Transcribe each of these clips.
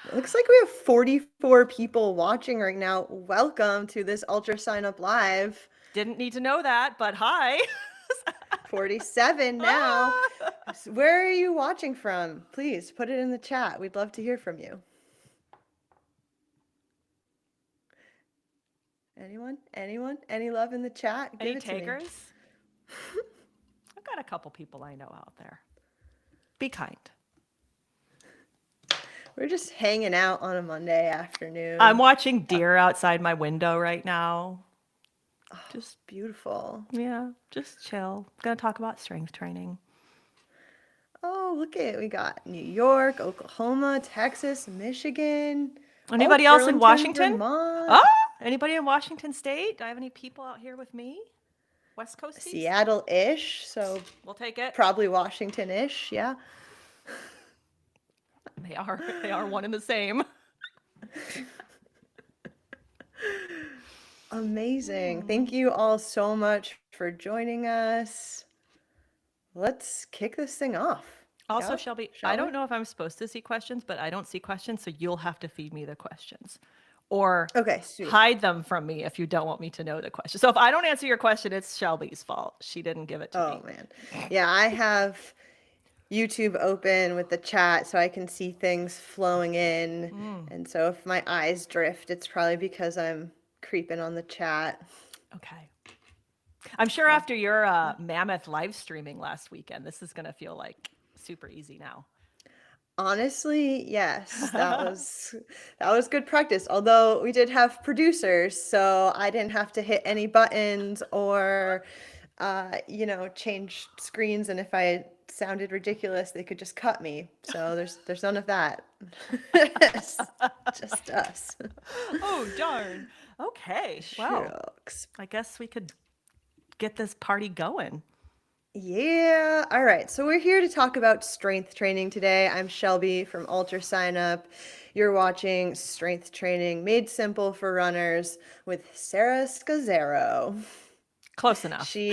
It looks like we have 44 people watching right now. Welcome to this Ultra Sign Up Live. Didn't need to know that, but hi. 47 now. Ah! Where are you watching from? Please put it in the chat. We'd love to hear from you. Anyone? Anyone? Any love in the chat? Give Any it to me. takers? I've got a couple people I know out there. Be kind. We're just hanging out on a Monday I'm afternoon. watching deer outside my window right now. Oh, Just, beautiful. yeah, just chill. Gonna talk about strength training. Oh, look at it. We got New York, Oklahoma, Texas, Michigan. Oh, Anybody else in Burlington, Washington? Ah, Vermont. anybody in Washington State? Do I have any people out here with me? West Coasties? Seattle-ish, so We'll take it. probably Washington-ish, yeah. They are. They are one and the same. Amazing. Thank you all so much for joining us. Let's kick this thing off. Also, Yep, Shelby, I shall don't we? know if I'm supposed to see questions, but I don't see questions, so you'll have to feed me the questions. Or Okay, sweet. hide them from me if you don't want me to know the question. So if I don't answer your question, it's Shelby's fault. She didn't give it to Oh me. man. Yeah, I have YouTube open with the chat so I can see things flowing in. Mm, And so if my eyes drift, it's probably because I'm creeping on the chat. okay. I'm sure So after your mammoth live streaming last weekend, this is going to feel like super easy now. honestly, yes, that was good practice. Although we did have producers, so I didn't have to hit any buttons or change screens, and if I sounded ridiculous, they could just cut me. So there's none of that. It's just us. Oh, darn. Okay. Well, Shucks. I guess we could get this party going. Yeah. All right. So we're here to talk about strength training today. I'm Shelby from UltraSignup. You're watching Strength Training Made Simple for Runners with Sarah Scozzaro. Close enough. Yeah.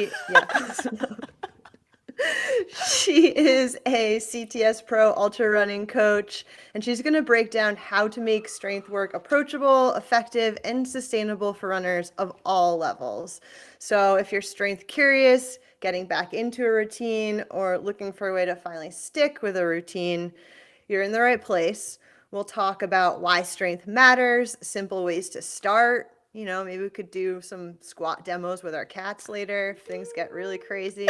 She is a CTS Pro ultra running coach, and she's going to break down how to make strength work approachable, effective, and sustainable for runners of all levels. So, if you're strength curious, getting back into a routine, or looking for a way to finally stick with a routine, you're in the right place. We'll talk about why strength matters, simple ways to start. Maybe we could do some squat demos with our cats later if things get really crazy.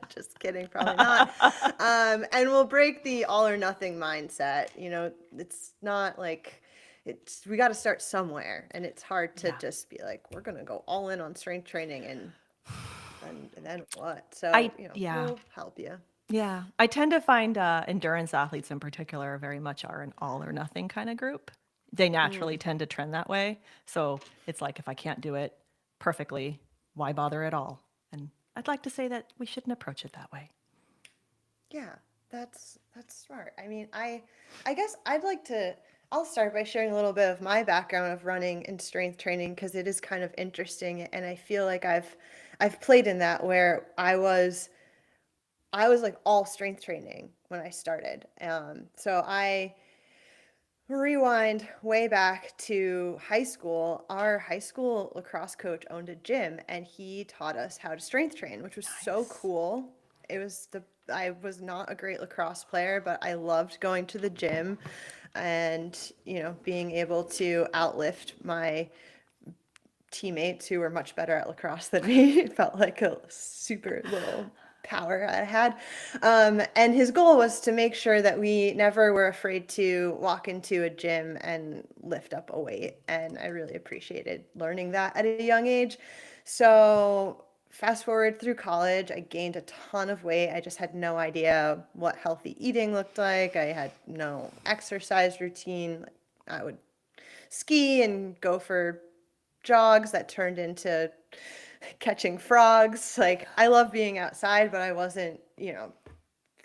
Just kidding, probably not. And we'll break the all or nothing mindset. It's not like we got to start somewhere, and it's hard to Yeah. just be like, we're gonna go all in on strength training, and then what? I So yeah. we'll help you. Yeah. I tend to find endurance athletes in particular very much are an all or nothing kind of group. They naturally tend to trend that way. So it's like if I can't do it perfectly, why bother at all? And I'd like to say that we shouldn't approach it that way. Yeah, that's smart. I mean, I guess I'll start by sharing a little bit of my background of running and strength training because it is kind of interesting, and I feel like I've played in that where I was like all strength training when I started. So I rewind way back to high school. Our high school lacrosse coach owned a gym, and he taught us how to strength train, which was so Nice. cool. I was not a great lacrosse player, but I loved going to the gym and, being able to outlift my teammates who were much better at lacrosse than me. It felt like a super little power I had. And his goal was to make sure that we never were afraid to walk into a gym and lift up a weight. And I really appreciated learning that at a young age. So fast forward through college, I gained a ton of weight. I just had no idea what healthy eating looked like. I had no exercise routine. I would ski and go for jogs that turned into catching frogs. Like, I love being outside, but I wasn't,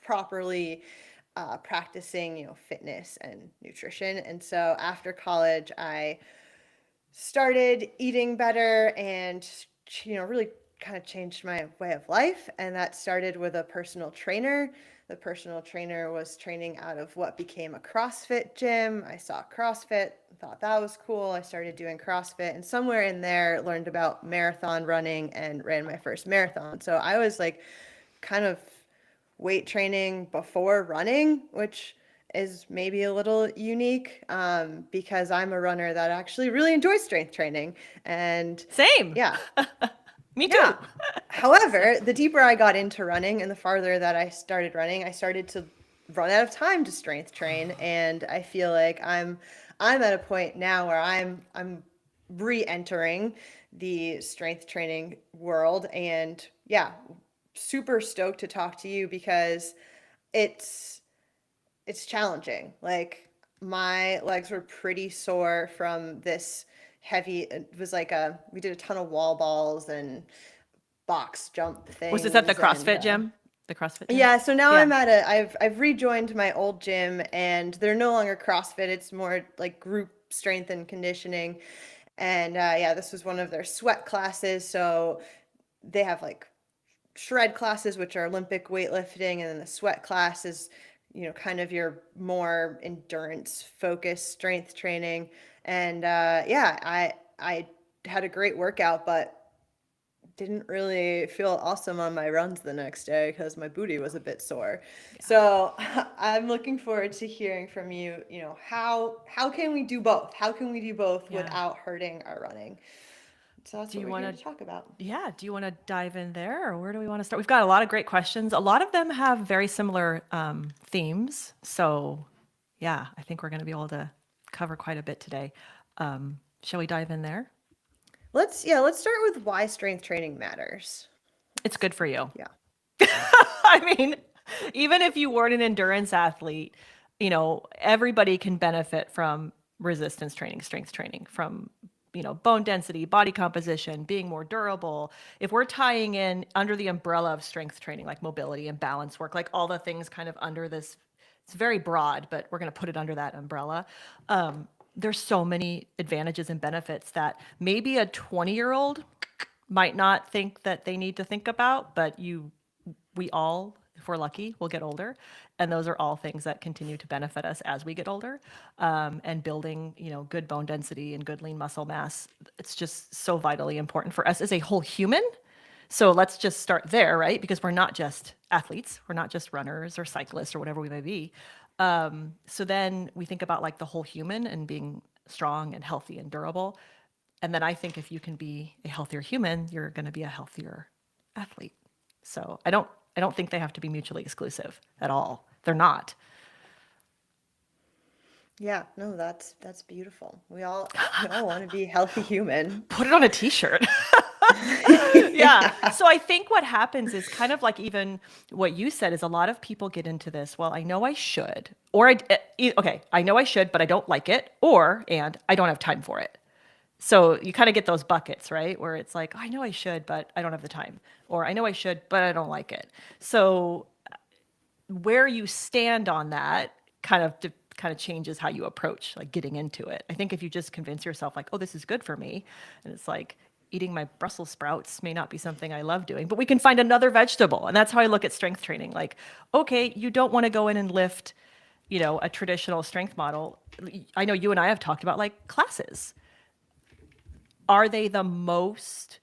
properly practicing, fitness and nutrition. And so after college, I started eating better and, really kind of changed my way of life. And that started with a personal trainer the personal trainer was training out of what became a CrossFit gym. I saw CrossFit, thought that was cool. I started doing CrossFit, and somewhere in there learned about marathon running and ran my first marathon. So I was like kind of weight training before running, which is maybe a little unique, because I'm a runner that actually really enjoys strength training. And Same. yeah, Me too. yeah. However, the deeper I got into running and the farther that I started running, I started to run out of time to strength train, and I feel like I'm at a point now where I'm re-entering the strength training world, and yeah, super stoked to talk to you because it's it's challenging. Like my legs were pretty sore from this heavy, it was like we did a ton of wall balls and box jump Was this at the things, and CrossFit gym? The CrossFit gym? yeah, so now Yeah. I've rejoined my old gym, and they're no longer CrossFit. It's more like group strength and conditioning. And yeah, this was one of their sweat classes. So they have like shred classes, which are Olympic weightlifting, and then the sweat class is, kind of your more endurance focused strength training. And yeah, I had a great workout, but didn't really feel awesome on my runs the next day because my booty was a bit sore. So I'm looking forward to hearing from you, how can we do both? How can we do both Yeah. without hurting our running? So that's Do what you we're want here to to talk about. Yeah, do you want to dive in there, or where do we want to start? We've got a lot of great questions. A lot of them have very similar themes. So, yeah, I think we're going to be able to cover quite a bit today. Shall we dive in there? Let's start with why strength training matters. It's good for you. Yeah. I mean, even if you weren't an endurance athlete, everybody can benefit from resistance training, strength training, from bone density, body composition, being more durable. If we're tying in under the umbrella of strength training, like mobility and balance work, like all the things kind of under this, it's very broad, but we're going to put it under that umbrella. There's so many advantages and benefits that maybe a 20-year-old might not think that they need to think about, but we all, if we're lucky, will get older. And those are all things that continue to benefit us as we get older. And building, good bone density and good lean muscle mass, it's just so vitally important for us as a whole human. So let's just start there, right? Because we're not just athletes, we're not just runners or cyclists or whatever we may be. So then we think about like the whole human and being strong and healthy and durable. And then I think if you can be a healthier human, you're going to be a healthier athlete. So I don't think they have to be mutually exclusive at all. They're not. Yeah, no, that's beautiful. We all want to be healthy human. Put it on a t-shirt. Yeah. So I think what happens is kind of like even what you said is a lot of people get into this. Well, I know I should, or I know I should, but I don't like it, and I don't have time for it. So you kind of get those buckets, right? Where it's like, oh, I know I should, but I don't have the time. Or I know I should, but I don't like it. So where you stand on that kind of changes how you approach like getting into it. I think if you just convince yourself like, oh, this is good for me, and it's like eating my Brussels sprouts may not be something I love doing, but we can find another vegetable. And that's how I look at strength training. Like, okay, you don't want to go in and lift, a traditional strength model. I know you and I have talked about like classes. Are they the most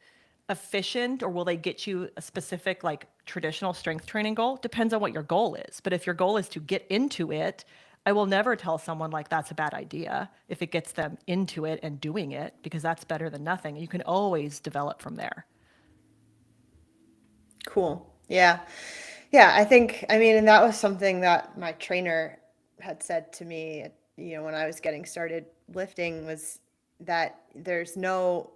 efficient, or will they get you a specific like traditional strength training goal? Depends on what your goal is. But if your goal is to get into it, I will never tell someone like that's a bad idea if it gets them into it and doing it, because that's better than nothing. You can always develop from there. Cool. Yeah. Yeah, I mean, and that was something that my trainer had said to me, when I was getting started lifting, was that there's no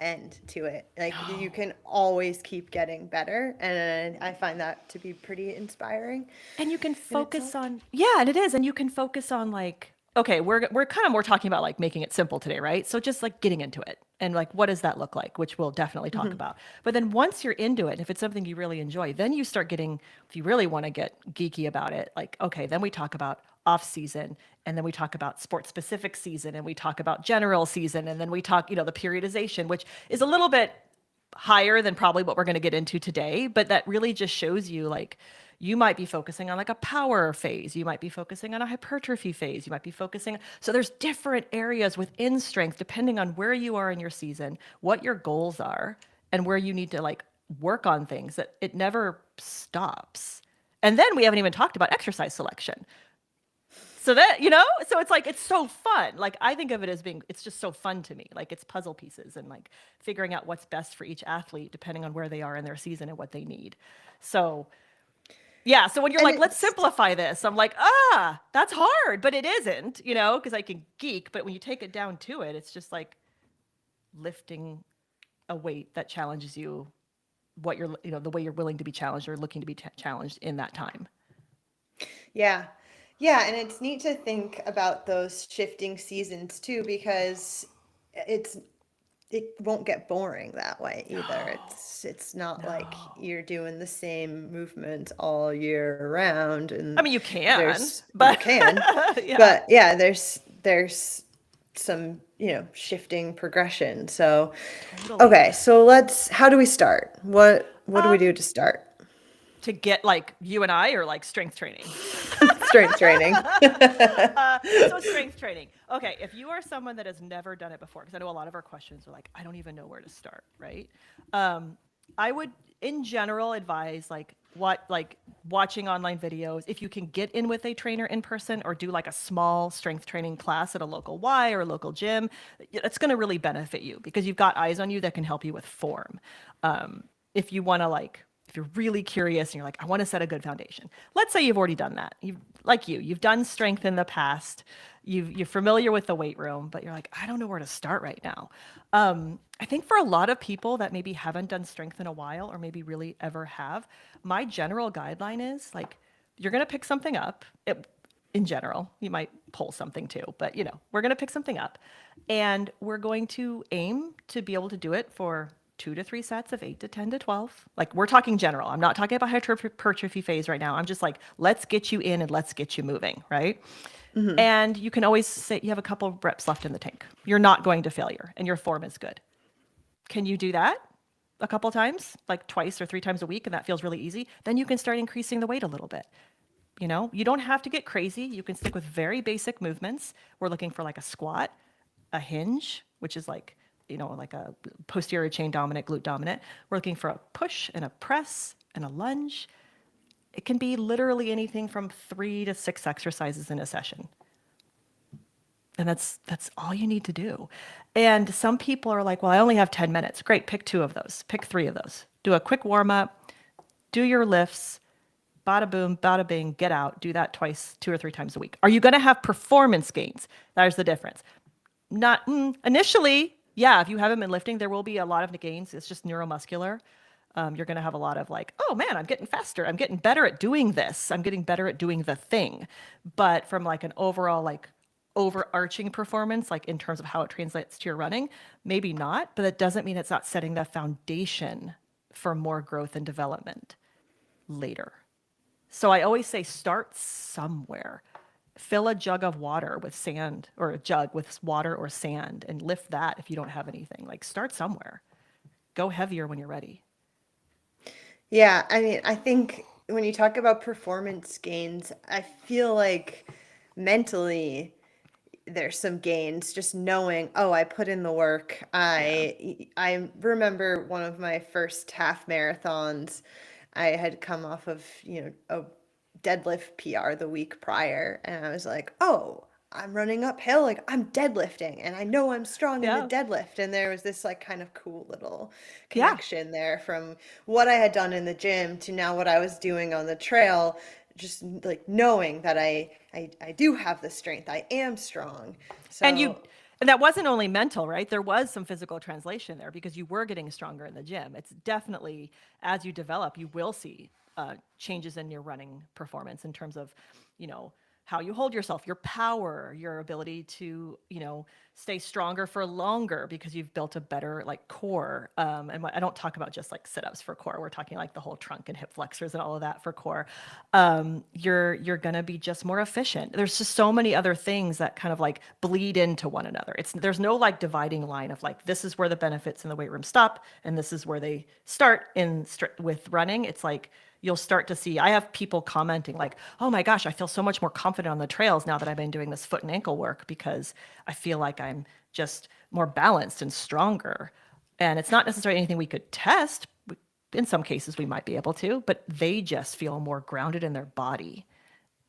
end to it. Like you can always keep getting better, and I find that to be pretty inspiring. And you can focus itself. on, yeah, and it is. And you can focus on like, okay, we're kind of more talking about like making it simple today, right? So just like getting into it and like, what does that look like? Which we'll definitely talk about. But then once you're into it, if it's something you really enjoy, then you start getting, if you really want to get geeky about it, like, okay, then we talk about off season, and then we talk about sport specific season, and we talk about general season, and then we talk, the periodization, which is a little bit higher than probably what we're going to get into today, but that really just shows you like you might be focusing on like a power phase, you might be focusing on a hypertrophy phase, you might be focusing, so there's different areas within strength depending on where you are in your season, what your goals are, and where you need to like work on things, that it never stops. And then we haven't even talked about exercise selection. So that, so it's like, it's so fun. Like I think of it as being, it's just so fun to me. Like it's puzzle pieces and like figuring out what's best for each athlete depending on where they are in their season and what they need. So yeah. So when you're And like, let's simplify this, I'm like, that's hard, but it isn't, because I can geek. But when you take it down to it, it's just like lifting a weight that challenges you, what you're, the way you're willing to be challenged or looking to be challenged in that time. Yeah. Yeah, and it's neat to think about those shifting seasons too, because it won't get boring that way either. It's not like you're doing the same movement all year round, and I mean, you can, you can, yeah. But yeah, there's some, shifting progression. So Totally. okay, so how do we start? What do we do to start? To get like you and I, or like strength training? Strength training. So strength training. Okay, if you are someone that has never done it before, because I know a lot of our questions are like, I don't even know where to start, right? I would, in general, advise like watching online videos. If you can get in with a trainer in person or do like a small strength training class at a local Y or a local gym, it's going to really benefit you because you've got eyes on you that can help you with form. If you want to if you're really curious and you're like, I want to set a good foundation. Let's say you've already done that. You've done strength in the past. You're familiar with the weight room, but you're like, I don't know where to start right now. I think for a lot of people that maybe haven't done strength in a while or maybe really ever have, my general guideline is like, you're going to pick something up. In general, you might pull something too, but we're going to pick something up and we're going to aim to be able to do it for 2 to 3 sets of 8 to 10 to 12. Like we're talking general. I'm not talking about hypertrophy phase right now. I'm just like, let's get you in and let's get you moving, right? Mm-hmm. And you can always say you have a couple of reps left in the tank. You're not going to failure and your form is good. Can you do that a couple times, like twice or 3 times a week, and that feels really easy? Then you can start increasing the weight a little bit. You don't have to get crazy. You can stick with very basic movements. We're looking for like a squat, a hinge, which is like a posterior chain dominant, glute dominant. We're looking for a push and a press and a lunge. It can be literally anything from 3 to 6 exercises in a session. And that's all you need to do. And some people are like, well, I only have 10 minutes. Great, pick 2 of those. Pick 3 of those. Do a quick warm up, do your lifts, bada boom, bada bing, get out. Do that twice, 2 or 3 times a week. Are you going to have performance gains? There's the difference. Not initially. Yeah, if you haven't been lifting, there will be a lot of gains. It's just neuromuscular. You're going to have a lot of like, oh man, I'm getting faster. I'm getting better at doing this. I'm getting better at doing the thing. But from like an overall like overarching performance, like in terms of how it translates to your running, maybe not, but that doesn't mean it's not setting the foundation for more growth and development later. So I always say start somewhere. Fill a jug of water with sand, or a jug with water or sand, and lift that if you don't have anything. Like start somewhere. Go heavier when you're ready. Yeah, I mean, I think when you talk about performance gains, I feel like mentally there's some gains just knowing, oh, I put in the work. I remember one of my first half marathons. I had come off of, a deadlift PR the week prior, and I was like, oh, I'm running uphill, like I'm deadlifting and I know I'm strong in the deadlift. And there was this like kind of cool little connection there from what I had done in the gym to now what I was doing on the trail, just like knowing that I do have the strength. I am strong. So and that wasn't only mental, right? There was some physical translation there because you were getting stronger in the gym. It's definitely, as you develop, you will see changes in your running performance in terms of, how you hold yourself, your power, your ability to, stay stronger for longer because you've built a better like core. And I don't talk about just like sit-ups for core. We're talking like the whole trunk and hip flexors and all of that for core. You're gonna be just more efficient. There's just so many other things that kind of like bleed into one another. There's no like dividing line of like this is where the benefits in the weight room stop and this is where they start with running. It's like you'll start to see, I have people commenting like, oh my gosh, I feel so much more confident on the trails now that I've been doing this foot and ankle work because I feel like I'm just more balanced and stronger. And it's not necessarily anything we could test. In some cases, we might be able to, but they just feel more grounded in their body.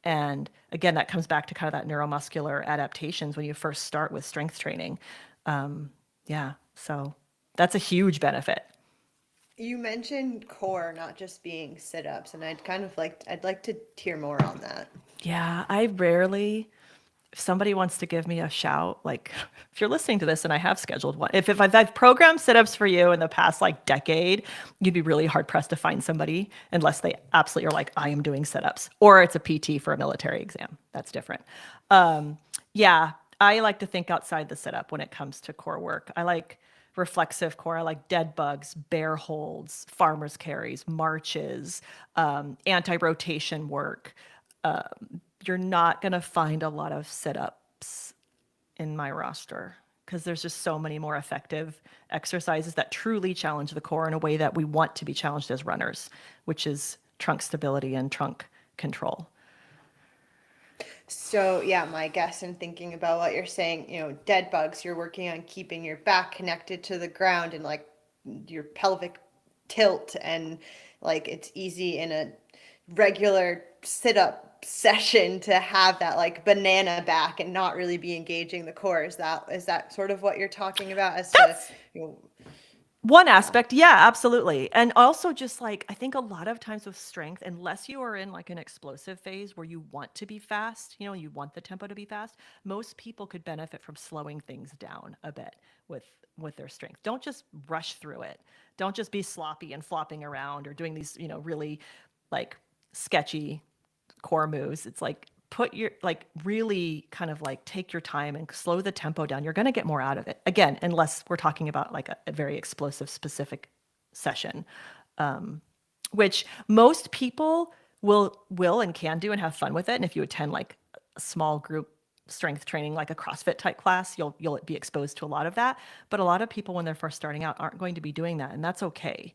And again, that comes back to kind of that neuromuscular adaptations when you first start with strength training. Yeah, so that's a huge benefit. You mentioned core not just being sit-ups, and I'd like to hear more on that. Yeah, I rarely, if somebody wants to give me a shout, like if you're listening to this and I have scheduled one, if I've programmed sit-ups for you in the past like decade, you'd be really hard pressed to find somebody unless they absolutely are like, I am doing sit-ups, or it's a PT for a military exam. That's different. Yeah, I like to think outside the sit-up when it comes to core work. I like reflexive core. I like dead bugs, bear holds, farmer's carries, marches, anti-rotation work. You're not going to find a lot of sit-ups in my roster because there's just so many more effective exercises that truly challenge the core in a way that we want to be challenged as runners, which is trunk stability and trunk control. So yeah, my guess in thinking about what you're saying, dead bugs, you're working on keeping your back connected to the ground and like your pelvic tilt, and like it's easy in a regular sit-up session to have that like banana back and not really be engaging the core. Is that sort of what you're talking about as to, That's one aspect, yeah, absolutely. And also just like I think a lot of times with strength, unless you are in like an explosive phase where you want to be fast, you want the tempo to be fast, most people could benefit from slowing things down a bit with their strength. Don't just rush through it. Don't just be sloppy and flopping around or doing these, really like sketchy core moves. It's like put your like really kind of like take your time and slow the tempo down. You're going to get more out of it. Again, unless we're talking about like a very explosive specific session, which most people will and can do and have fun with it. And if you attend like a small group strength training, like a CrossFit type class, you'll be exposed to a lot of that. But a lot of people when they're first starting out aren't going to be doing that, and that's okay.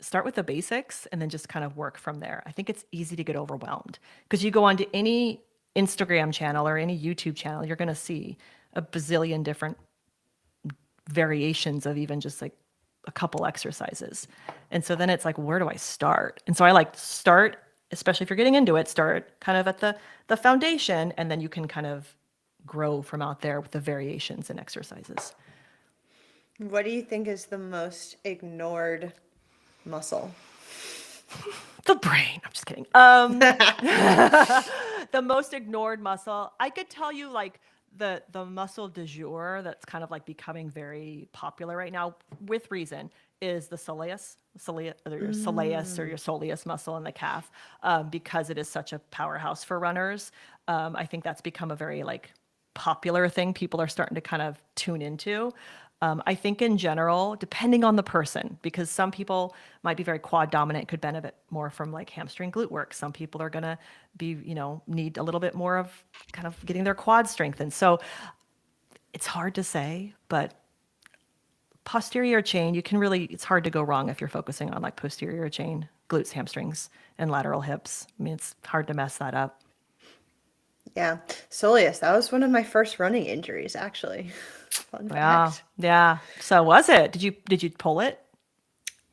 Start with the basics and then just kind of work from there. I think it's easy to get overwhelmed because you go onto any Instagram channel or any YouTube channel, you're going to see a bazillion different variations of even just like a couple exercises. And so then it's like, where do I start? And so I like start, especially if you're getting into it, start kind of at the foundation, and then you can kind of grow from out there with the variations and exercises. What do you think is the most ignored muscle? The brain. I'm just kidding. The most ignored muscle. I could tell you like the muscle du jour that's kind of like becoming very popular right now with reason is the soleus or your soleus muscle in the calf, because it is such a powerhouse for runners. I think that's become a very like popular thing people are starting to kind of tune into. I think in general, depending on the person, because some people might be very quad dominant, could benefit more from like hamstring glute work. Some people are going to be, need a little bit more of kind of getting their quad strengthened. So it's hard to say, but posterior chain, it's hard to go wrong if you're focusing on like posterior chain, glutes, hamstrings, and lateral hips. I mean, it's hard to mess that up. Yeah, soleus. That was one of my first running injuries, actually. Fun Yeah, fact. yeah. So was it? Did you pull it?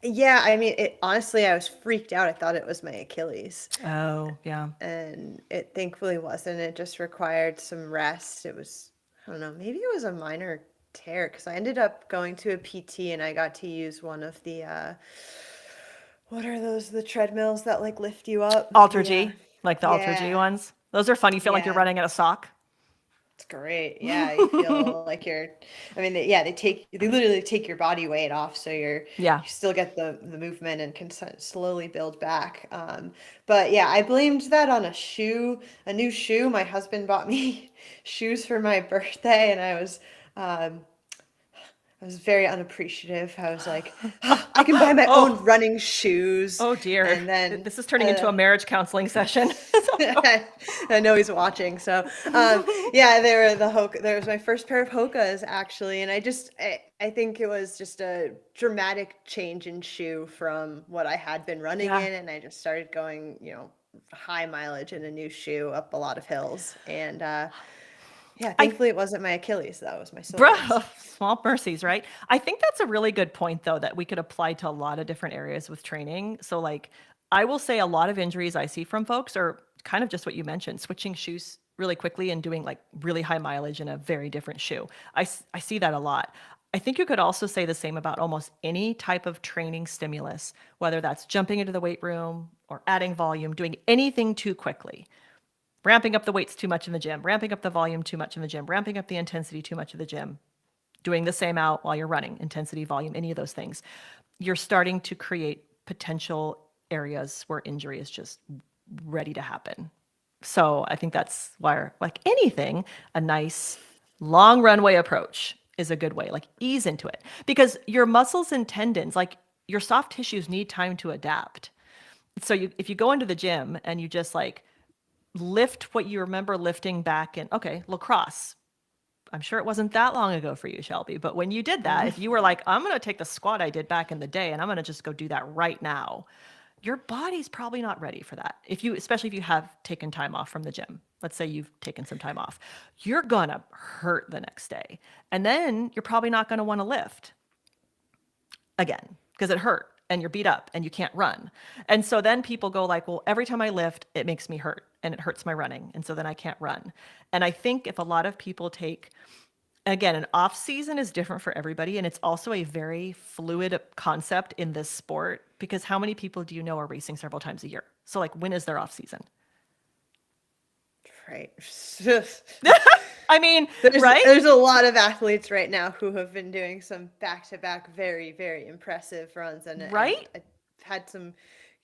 Yeah, I mean, honestly, I was freaked out. I thought it was my Achilles, Oh, yeah. and it thankfully wasn't. It just required some rest. It was, I don't know, maybe it was a minor tear because I ended up going to a PT and I got to use one of the, what are those, the treadmills that like lift you up? Ultra G, like the Ultra G Yeah, ones. Those are fun. You feel like you're yeah. running at a sock. It's great. Yeah, you feel like you're, I mean, they literally take your body weight off, so Yeah. you still get the movement and can slowly build back. But yeah, I blamed that on a new shoe. My husband bought me shoes for my birthday, and um, I was very unappreciative. I was like, "Ah, I can buy my Oh, own running shoes," oh dear. and then This is turning into a marriage counseling session. I know he's watching. So, yeah, they were there was my first pair of Hokas actually, and I think it was just a dramatic change in shoe from what I had been running Yeah. in, and I just started going, high mileage in a new shoe up a lot of hills, and yeah, I thankfully it wasn't my Achilles, though, it was my Bro, soles. small mercies, right? I think that's a really good point, though, that we could apply to a lot of different areas with training. So, like, I will say a lot of injuries I see from folks are kind of just what you mentioned, switching shoes really quickly and doing like really high mileage in a very different shoe. I see that a lot. I think you could also say the same about almost any type of training stimulus, whether that's jumping into the weight room or adding volume, doing anything too quickly, ramping up the weights too much in the gym, ramping up the volume too much in the gym, ramping up the intensity too much in the gym, doing the same out while you're running, intensity, volume, any of those things, you're starting to create potential areas where injury is just ready to happen. So I think that's why, like anything, a nice long runway approach is a good way. Like ease into it because your muscles and tendons, like your soft tissues, need time to adapt. So if you go into the gym and you just like lift what you remember lifting back in, okay, lacrosse. I'm sure it wasn't that long ago for you, Shelby, but when you did that, if you were like, I'm going to take the squat I did back in the day and I'm going to just go do that right now, your body's probably not ready for that. Especially if you have taken time off from the gym, let's say you've taken some time off, you're going to hurt the next day. And then you're probably not going to want to lift again because it hurt and you're beat up and you can't run. And so then people go like, well, every time I lift, it makes me hurt and it hurts my running. And so then I can't run. And I think if a lot of people take, again, an off season is different for everybody. And it's also a very fluid concept in this sport because how many people do you know are racing several times a year? So like, when is their off season? Right. I mean, right? There's a lot of athletes right now who have been doing some back-to-back very, very impressive runs, and Right? I've had some,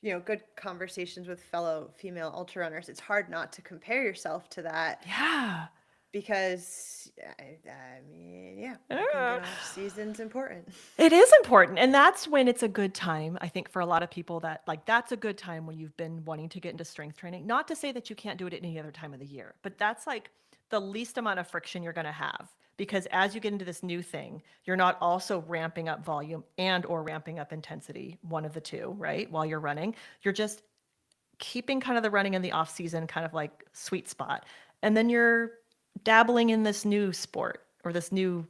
good conversations with fellow female ultra runners. It's hard not to compare yourself to that Yeah. because I mean, yeah, I think an off season's important. It is important. And that's when it's a good time, I think, for a lot of people that like that's a good time when you've been wanting to get into strength training. Not to say that you can't do it at any other time of the year, but that's like the least amount of friction you're going to have because as you get into this new thing, you're not also ramping up volume and or ramping up intensity, one of the two, right? While you're running, you're just keeping kind of the running in the off season kind of like sweet spot. And then you're dabbling in this new sport or this new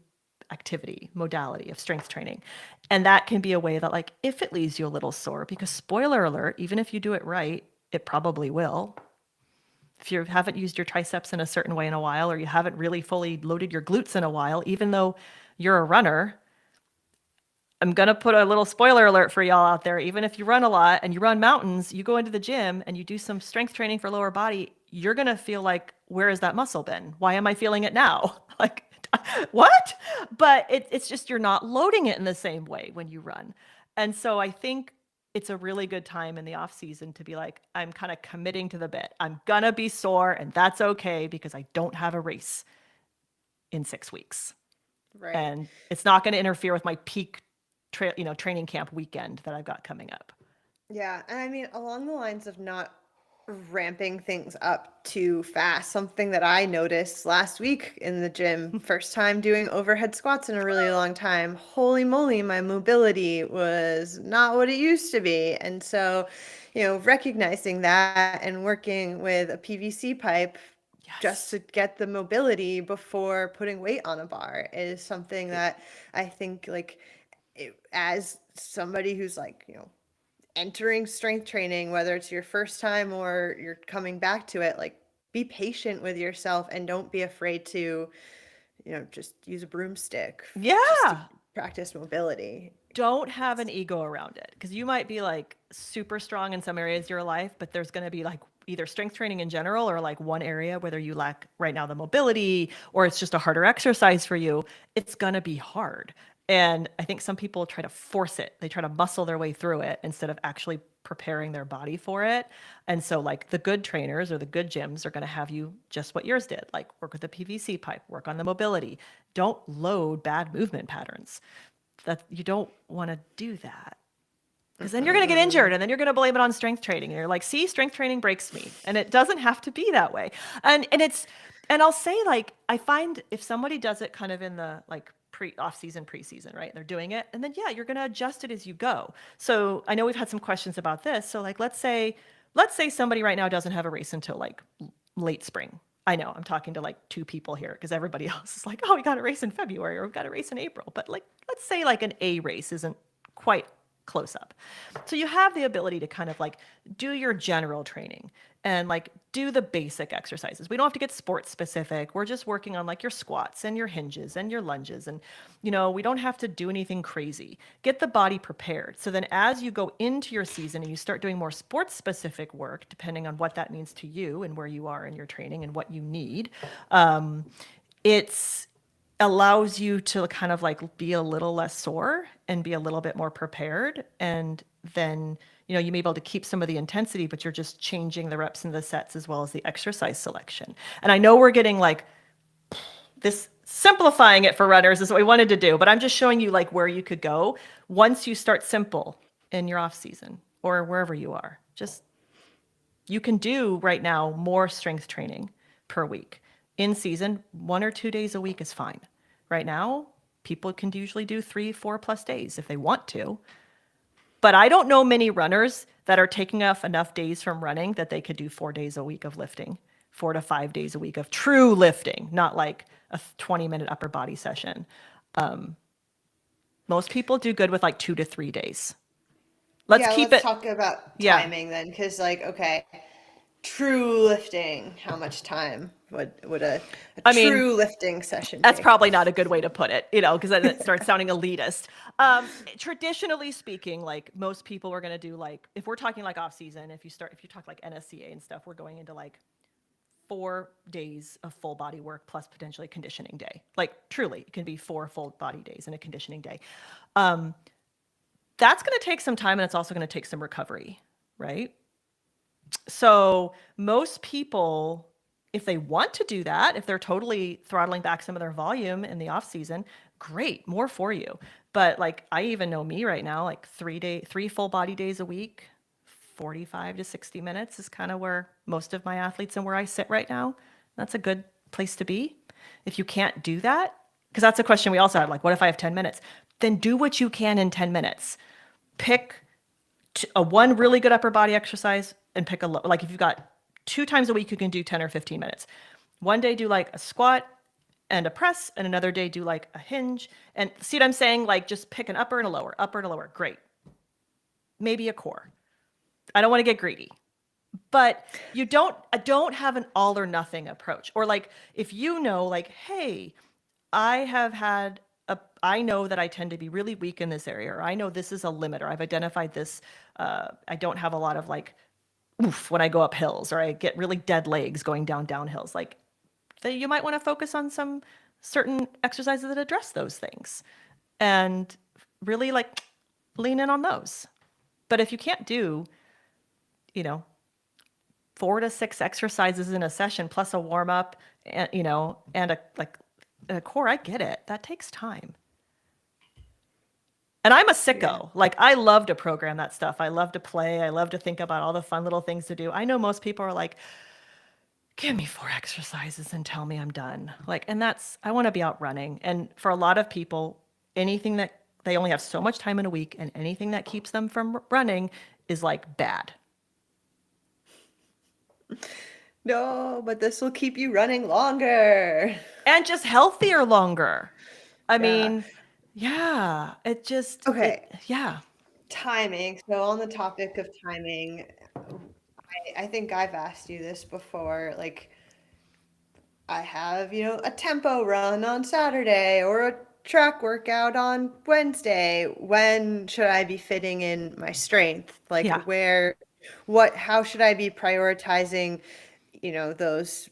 activity modality of strength training. And that can be a way that like if it leaves you a little sore, because spoiler alert, even if you do it right, it probably will. If you haven't used your triceps in a certain way in a while, or you haven't really fully loaded your glutes in a while, even though you're a runner, I'm going to put a little spoiler alert for y'all out there. Even if you run a lot and you run mountains, you go into the gym and you do some strength training for lower body, you're going to feel like, where has that muscle been? Why am I feeling it now? Like, what? But it's just you're not loading it in the same way when you run. And so I think it's a really good time in the off season to be like, I'm kind of committing to the bit. I'm going to be sore and that's okay because I don't have a race in 6 weeks. Right. And it's not going to interfere with my peak training camp weekend that I've got coming up. Yeah, and I mean, along the lines of not ramping things up too fast, something that I noticed last week in the gym, first time doing overhead squats in a really long time. Holy moly, my mobility was not what it used to be. And so, recognizing that and working with a PVC pipe just to get the mobility before putting weight on a bar is something that I think like as somebody who's like, entering strength training, whether it's your first time or you're coming back to it, like be patient with yourself and don't be afraid to, just use a broomstick just to Yeah. practice mobility. Don't have an ego around it because you might be like super strong in some areas of your life, but there's going to be like either strength training in general or like one area, whether you lack right now the mobility or it's just a harder exercise for you, it's going to be hard. And I think some people try to force it. They try to muscle their way through it instead of actually preparing their body for it. And so like the good trainers or the good gyms are going to have you just what yours did, like work with the PVC pipe, work on the mobility. Don't load bad movement patterns. That you don't want to do that. Because then you're going to get injured and then you're going to blame it on strength training. And you're like, see, strength training breaks me. And it doesn't have to be that way. And I'll say, like, I find if somebody does it kind of in the like off-season, preseason, right? They're doing it. And then, yeah, you're going to adjust it as you go. So I know we've had some questions about this. So like, let's say somebody right now doesn't have a race until like late spring. I know I'm talking to like 2 people here because everybody else is like, oh, we got a race in February or we've got a race in April. But like, let's say like an A race isn't quite close up. So you have the ability to kind of like do your general training and like do the basic exercises. We don't have to get sports specific. We're just working on like your squats and your hinges and your lunges. And, you know, we don't have to do anything crazy. Get the body prepared. So then as you go into your season and you start doing more sports specific work, depending on what that means to you and where you are in your training and what you need, it's allows you to kind of like be a little less sore and be a little bit more prepared. And then, you know, you may be able to keep some of the intensity, but you're just changing the reps and the sets as well as the exercise selection. And I know we're getting like this, simplifying it for runners is what we wanted to do, but I'm just showing you like where you could go once you start simple in your off season or wherever you are. Just, you can do right now more strength training per week. In season, 1 or 2 days a week is fine. Right now, people can usually do 3, 4+ days if they want to. But I don't know many runners that are taking off enough days from running that they could do 4 days a week of lifting, 4 to 5 days a week of true lifting, not like a 20-minute upper body session. Most people do good with like 2 to 3 days. Let's talk about timing then, because like, okay, true lifting, how much time would a true lifting session that's take? Probably not a good way to put it, you know, because then it starts sounding elitist. Traditionally speaking, like most people are going to do like, if we're talking like off season, if you talk like NSCA and stuff, we're going into like 4 days of full body work plus potentially a conditioning day. Like truly, it can be 4 full body days and a conditioning day. That's going to take some time and it's also going to take some recovery, right? So most people, if they want to do that, if they're totally throttling back some of their volume in the off season, great, more for you. But like, I even know me right now, like 3 full body days a week, 45 to 60 minutes is kind of where most of my athletes and where I sit right now. That's a good place to be. If you can't do that, because that's a question we also had, like, what if I have 10 minutes? Then do what you can in 10 minutes. Pick one really good upper body exercise and pick like if you've got 2 times a week, you can do 10 or 15 minutes. One day do like a squat and a press, and another day do like a hinge. And see what I'm saying? Like just pick an upper and a lower. Great. Maybe a core. I don't want to get greedy, but don't have an all or nothing approach. Or like, if you know, like, hey, I know that I tend to be really weak in this area, or I know this is a limit, or I've identified this. I don't have a lot of like, oof, when I go up hills, or I get really dead legs going down hills. Like, you might want to focus on some certain exercises that address those things and really like lean in on those. But if you can't do, 4 to 6 exercises in a session plus a warm up and, and a core, I get it. That takes time. And I'm a sicko. Yeah. Like, I love to program that stuff. I love to play. I love to think about all the fun little things to do. I know most people are like, give me 4 exercises and tell me I'm done. Like, and I want to be out running. And for a lot of people, anything that they only have so much time in a week, and anything that keeps them from running is like bad. No, but this will keep you running longer. And just healthier longer. I mean, yeah, it just, okay. Yeah. Timing. So on the topic of timing, I think I've asked you this before. Like, I have, a tempo run on Saturday or a track workout on Wednesday. When should I be fitting in my strength? Like, where How should I be prioritizing, those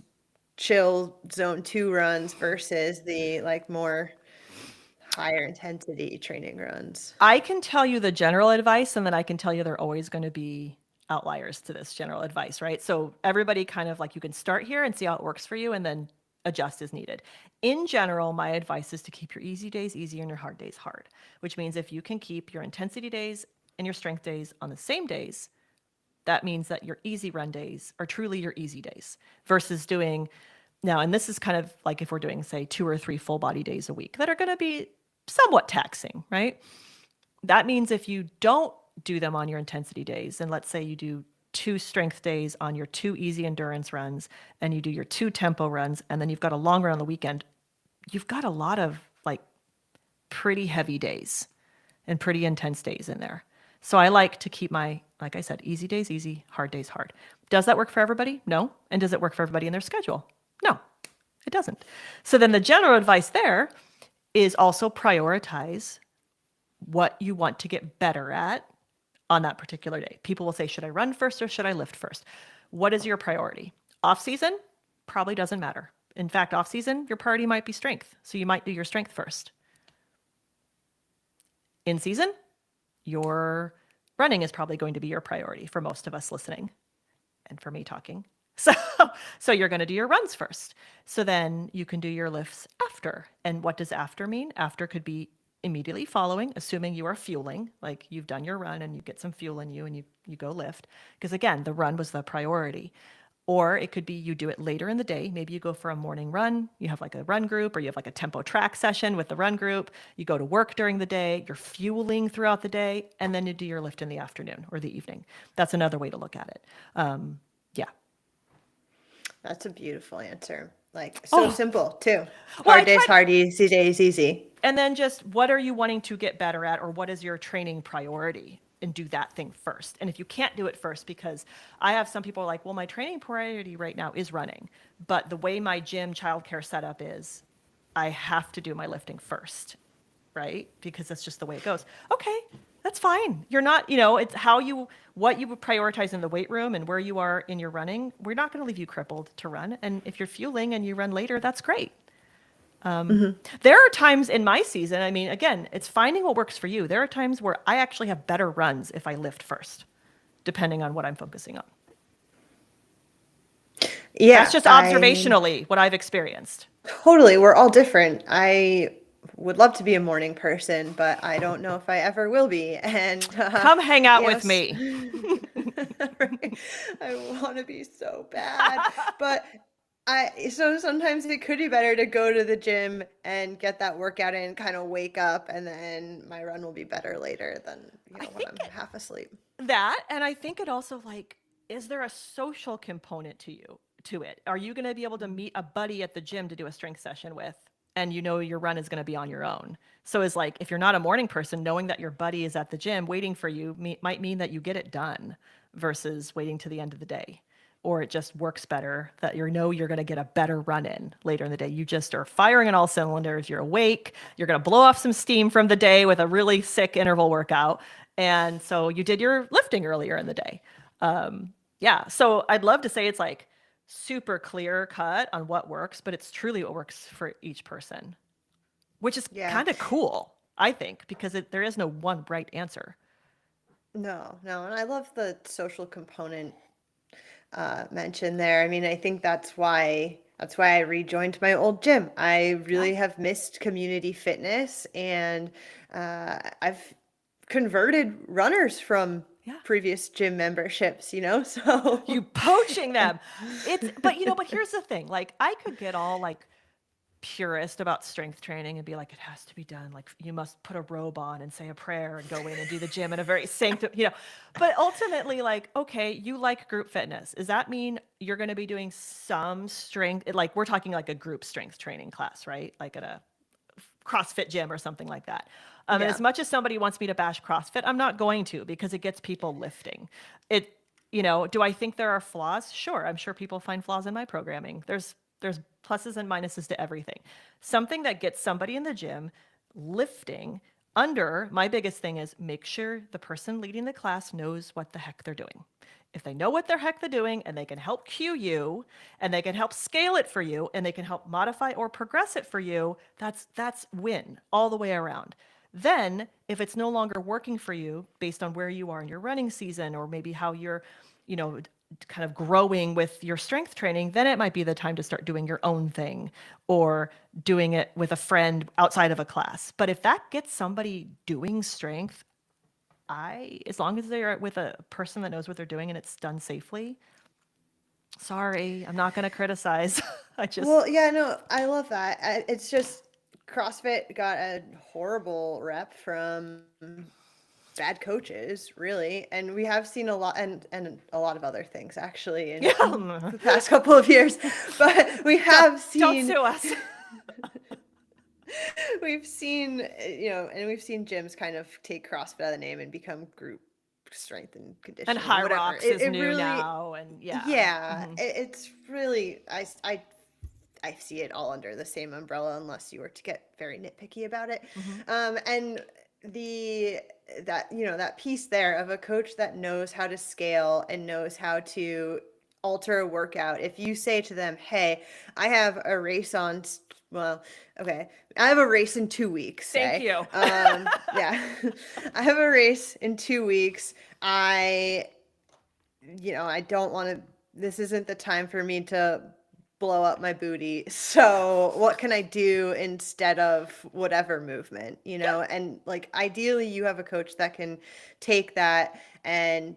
chill zone 2 runs versus the like more higher intensity training runs? I can tell you the general advice, and then I can tell you there are always going to be outliers to this general advice, right? So everybody kind of like, you can start here and see how it works for you and then adjust as needed. In general, my advice is to keep your easy days easy and your hard days hard, which means if you can keep your intensity days and your strength days on the same days, that means that your easy run days are truly your easy days versus doing now, and this is kind of like if we're doing, say, 2 or 3 full body days a week that are going to be somewhat taxing, right? That means if you don't do them on your intensity days, and let's say you do 2 strength days on your 2 easy endurance runs, and you do your 2 tempo runs, and then you've got a long run on the weekend, you've got a lot of like pretty heavy days and pretty intense days in there. So I like to keep my, like I said, easy days easy, hard days hard. Does that work for everybody? No. And does it work for everybody in their schedule? No, it doesn't. So then the general advice there is also prioritize what you want to get better at on that particular day. People will say, should I run first or should I lift first? What is your priority? Off season probably doesn't matter. In fact, off season, your priority might be strength. So you might do your strength first. In season, your running is probably going to be your priority for most of us listening and for me talking. So you're going to do your runs first. So then you can do your lifts after. And what does after mean? After could be immediately following, assuming you are fueling, like you've done your run and you get some fuel in you and you go lift. Because again, the run was the priority. Or it could be you do it later in the day. Maybe you go for a morning run. You have like a run group, or you have like a tempo track session with the run group. You go to work during the day. You're fueling throughout the day. And then you do your lift in the afternoon or the evening. That's another way to look at it. Yeah. That's a beautiful answer. Like so simple too. Well, Hard days hard, easy days easy. And then just what are you wanting to get better at, or what is your training priority? And do that thing first. And if you can't do it first, because I have some people like, well, my training priority right now is running, but the way my gym childcare setup is, I have to do my lifting first, right? Because that's just the way it goes. Okay, that's fine. You're not, it's what you prioritize in the weight room and where you are in your running. We're not going to leave you crippled to run. And if you're fueling and you run later, that's great. There are times in my season, I mean, again, it's finding what works for you. There are times where I actually have better runs if I lift first, depending on what I'm focusing on. Yeah. That's just observationally what I've experienced. Totally. We're all different. I would love to be a morning person, but I don't know if I ever will be. And come hang out with me. Right. I want to be so bad. But so sometimes it could be better to go to the gym and get that workout in, kind of wake up, and then my run will be better later than when I'm half asleep. That, and I think it also is there a social component to it? Are you going to be able to meet a buddy at the gym to do a strength session with, and your run is going to be on your own? So it's like, if you're not a morning person, knowing that your buddy is at the gym waiting for you might mean that you get it done versus waiting to the end of the day. Or it just works better that you're going to get a better run in later in the day. You just are firing on all cylinders. You're awake. You're going to blow off some steam from the day with a really sick interval workout. And so you did your lifting earlier in the day. Yeah. So I'd love to say it's like super clear cut on what works, but it's truly what works for each person, which is kind of cool, I think, because there is no one right answer. No. And I love the social component mentioned there. I mean, I think that's why I rejoined my old gym. I really have missed community fitness, and I've converted runners from previous gym memberships, so you poaching them. But here's the thing. Like, I could get all like purist about strength training and be like, it has to be done. Like, you must put a robe on and say a prayer and go in and do the gym in a very but ultimately, like, okay, you like group fitness. Does that mean you're going to be doing some strength? Like, we're talking like a group strength training class, right? Like at a CrossFit gym or something like that. And as much as somebody wants me to bash CrossFit, I'm not going to, because it gets people lifting. Do I think there are flaws? Sure. I'm sure people find flaws in my programming. There's pluses and minuses to everything. Something that gets somebody in the gym lifting my biggest thing is make sure the person leading the class knows what the heck they're doing. If they know what the heck they're doing and they can help cue you and they can help scale it for you and they can help modify or progress it for you, that's win all the way around. Then, if it's no longer working for you based on where you are in your running season or maybe how you're, you know, kind of growing with your strength training, then it might be the time to start doing your own thing or doing it with a friend outside of a class. But if that gets somebody doing strength, as long as they're with a person that knows what they're doing and it's done safely, sorry, I'm not going to criticize. Well, yeah, no, I love that. It's just CrossFit got a horrible rep from bad coaches, really, and we have seen a lot, and a lot of other things actually in the past couple of years. But we have Don't seen sue us. we've seen, and we've seen gyms kind of take CrossFit out of the name and become group strength and conditioning. And High whatever. Rocks is new now, and Yeah, it's really I see it all under the same umbrella unless you were to get very nitpicky about it. And that piece there of a coach that knows how to scale and knows how to alter a workout. If you say to them, "Hey, I have a race on," well, okay, I have a race in 2 weeks. Thank you. Yeah, I have a race in 2 weeks. I don't want to. This isn't the time for me to blow up my booty. So what can I do instead of whatever movement, And like ideally you have a coach that can take that and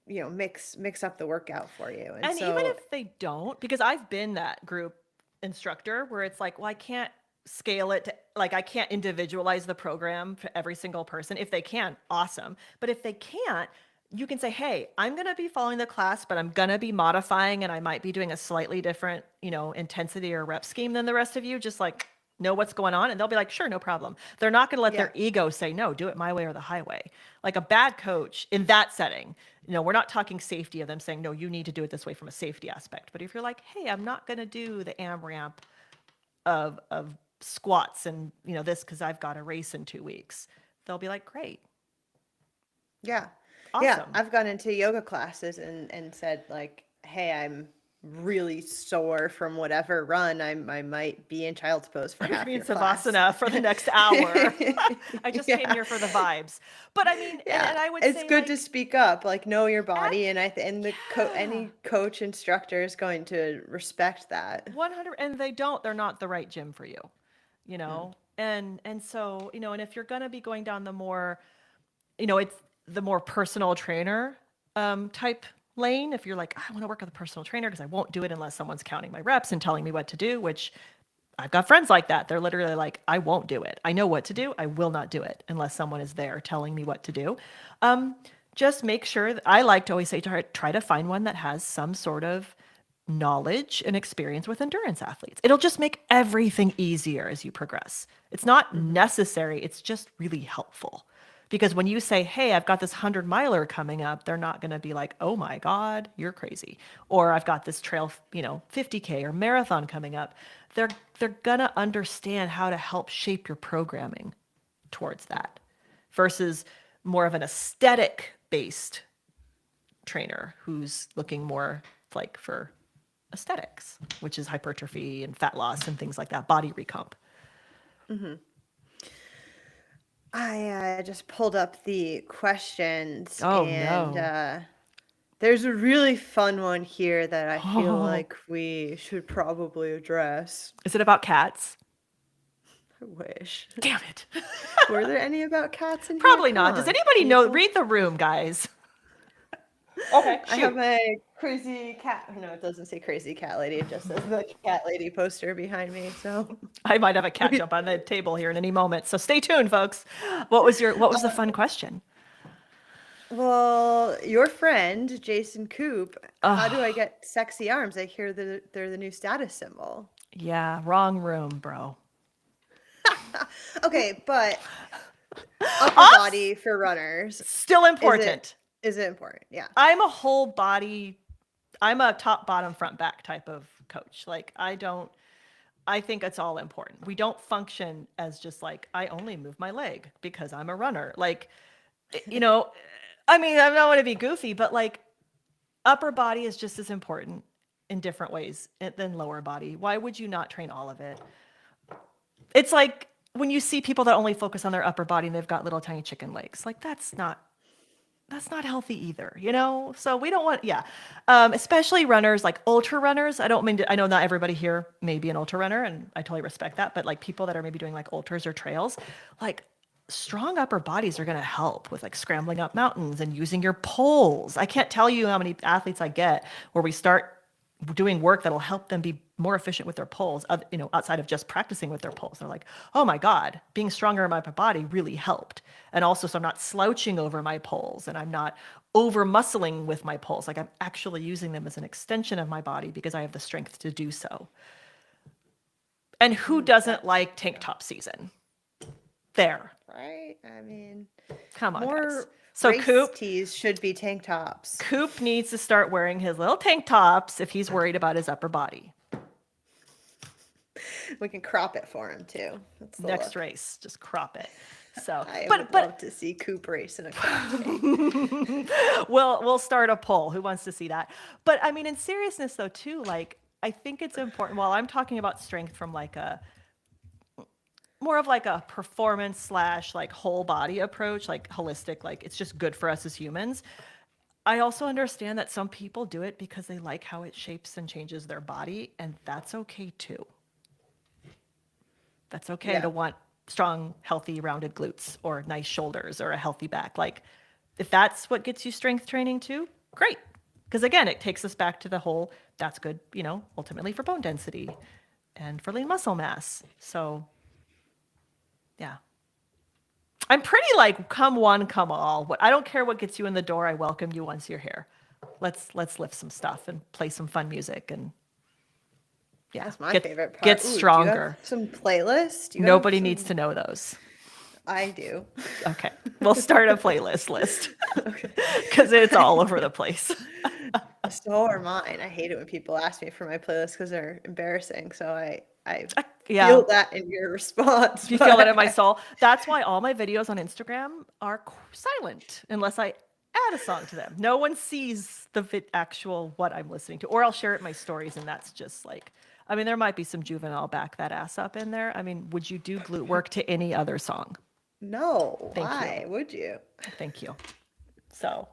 mix up the workout for you. And so, even if they don't, because I've been that group instructor where it's like, well, I can't scale it to, like, I can't individualize the program for every single person. If they can, awesome. But if they can't, you can say, hey, I'm going to be following the class, but I'm going to be modifying and I might be doing a slightly different, intensity or rep scheme than the rest of you. Just like know what's going on. And they'll be like, sure, no problem. They're not going to let their ego say, no, do it my way or the highway. Like a bad coach in that setting, we're not talking safety of them saying, no, you need to do it this way from a safety aspect. But if you're like, hey, I'm not going to do the AMRAP of squats and, this, cause I've got a race in 2 weeks, they'll be like, great. Yeah. Awesome. Yeah, I've gone into yoga classes and said like, hey, I'm really sore from whatever run. I might be in child's pose for half your class. Savasana for the next hour. I just came here for the vibes. But I mean, and I would say it's good to speak up, like know your body, and any coach instructor is going to respect that. 100, and they're not the right gym for you, and so, and if you're going to be going down the more, it's the more personal trainer type lane. If you're like, I want to work with a personal trainer because I won't do it unless someone's counting my reps and telling me what to do, which I've got friends like that. They're literally like, I won't do it. I know what to do. I will not do it unless someone is there telling me what to do. Just make sure that I like to always say, try to find one that has some sort of knowledge and experience with endurance athletes. It'll just make everything easier as you progress. It's not necessary. It's just really helpful. Because when you say, hey, I've got this 100-miler coming up, they're not going to be like, oh my God, you're crazy. Or I've got this trail, 50K or marathon coming up. They're going to understand how to help shape your programming towards that versus more of an aesthetic-based trainer who's looking more like for aesthetics, which is hypertrophy and fat loss and things like that, body recomp. Mm-hmm. I just pulled up the questions. There's a really fun one here that I feel like we should probably address. Is it about cats? I wish. Damn it. Were there any about cats in here? Probably not. Does anybody know? Read the room, guys. Okay, shoot. I have my crazy cat. No, it doesn't say crazy cat lady. It just says the cat lady poster behind me. So I might have a cat jump on the table here in any moment. So stay tuned, folks. What was the fun question? Well, your friend Jason Coop. How do I get sexy arms? I hear that they're the new status symbol. Yeah, wrong room, bro. Okay, but upper body for runners still important. Is it important? Yeah. I'm a whole body, I'm a top, bottom, front, back type of coach. Like I think it's all important. We don't function as just like, I only move my leg because I'm a runner. Like, I mean, I don't want to be goofy, but like upper body is just as important in different ways than lower body. Why would you not train all of it? It's like when you see people that only focus on their upper body and they've got little tiny chicken legs, like that's not healthy either, you know? So we don't want, yeah. Especially runners, like ultra runners. I don't mean to, I know not everybody here may be an ultra runner, and I totally respect that, but like people that are maybe doing like ultras or trails, like strong upper bodies are going to help with like scrambling up mountains and using your poles. I can't tell you how many athletes I get where we start doing work that'll help them be more efficient with their poles, you know, outside of just practicing with their poles. They're like, oh my God, being stronger in my upper body really helped. And also, so I'm not slouching over my poles and I'm not over muscling with my poles. Like I'm actually using them as an extension of my body because I have the strength to do so. And who doesn't like tank top season? There. Right? I mean, Come on, guys. more So race Coop tees should be tank tops. Coop needs to start wearing his little tank tops if he's worried about his upper body. We can crop it for him too. That's the Next look. race, just crop it. So, I but would love to see Coop race in a crop tank. we'll start a poll. Who wants to see that? But I mean, in seriousness though, too, like I think it's important. While I'm talking about strength from like a more of like a performance slash like whole body approach, like holistic, like it's just good for us as humans. I also understand that some people do it because they like how it shapes and changes their body, and that's okay too. That's okay Yeah. to want strong, healthy, rounded glutes or nice shoulders or a healthy back. Like, if that's what gets you strength training too, great. Because again, it takes us back to the whole that's good, you know, ultimately for bone density and for lean muscle mass. So, yeah. I'm pretty like come one, come all. I don't care what gets you in the door. I welcome you once you're here. Let's lift some stuff and play some fun music and yeah, That's my favorite part. Get Ooh, do you stronger. have some playlists? Do you have Nobody some- needs to know those. I do. Okay, we'll start a playlist list because it's all over the place. So are mine. I hate it when people ask me for my playlist because they're embarrassing. So I Yeah. feel that in your response. Do you feel that in my soul? That's why all my videos on Instagram are silent unless I add a song to them. No one sees the actual what I'm listening to, or I'll share it in my stories, and that's just like, I mean, there might be some juvenile back that ass up in there. I mean, would you do glute work to any other song? No. Thank you. Why would you? Thank you. So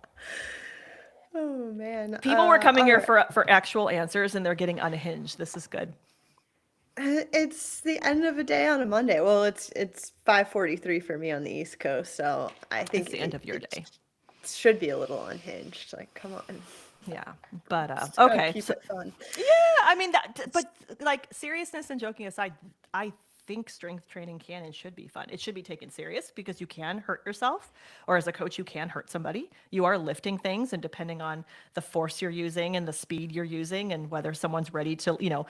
Oh man. people were coming all here right. for actual answers, and they're getting unhinged. This is good. It's the end of a day on a Monday. Well, it's 5:43 for me on the East Coast, so I think It's the end of your day. should be a little unhinged. Like, come on. Yeah, but Just gotta okay. keep So, it fun. yeah, I mean that, but like seriousness and joking aside, I think strength training can and should be fun. It should be taken serious because you can hurt yourself, or as a coach, you can hurt somebody. You are lifting things, and depending on the force you're using and the speed you're using, and whether someone's ready to, you know,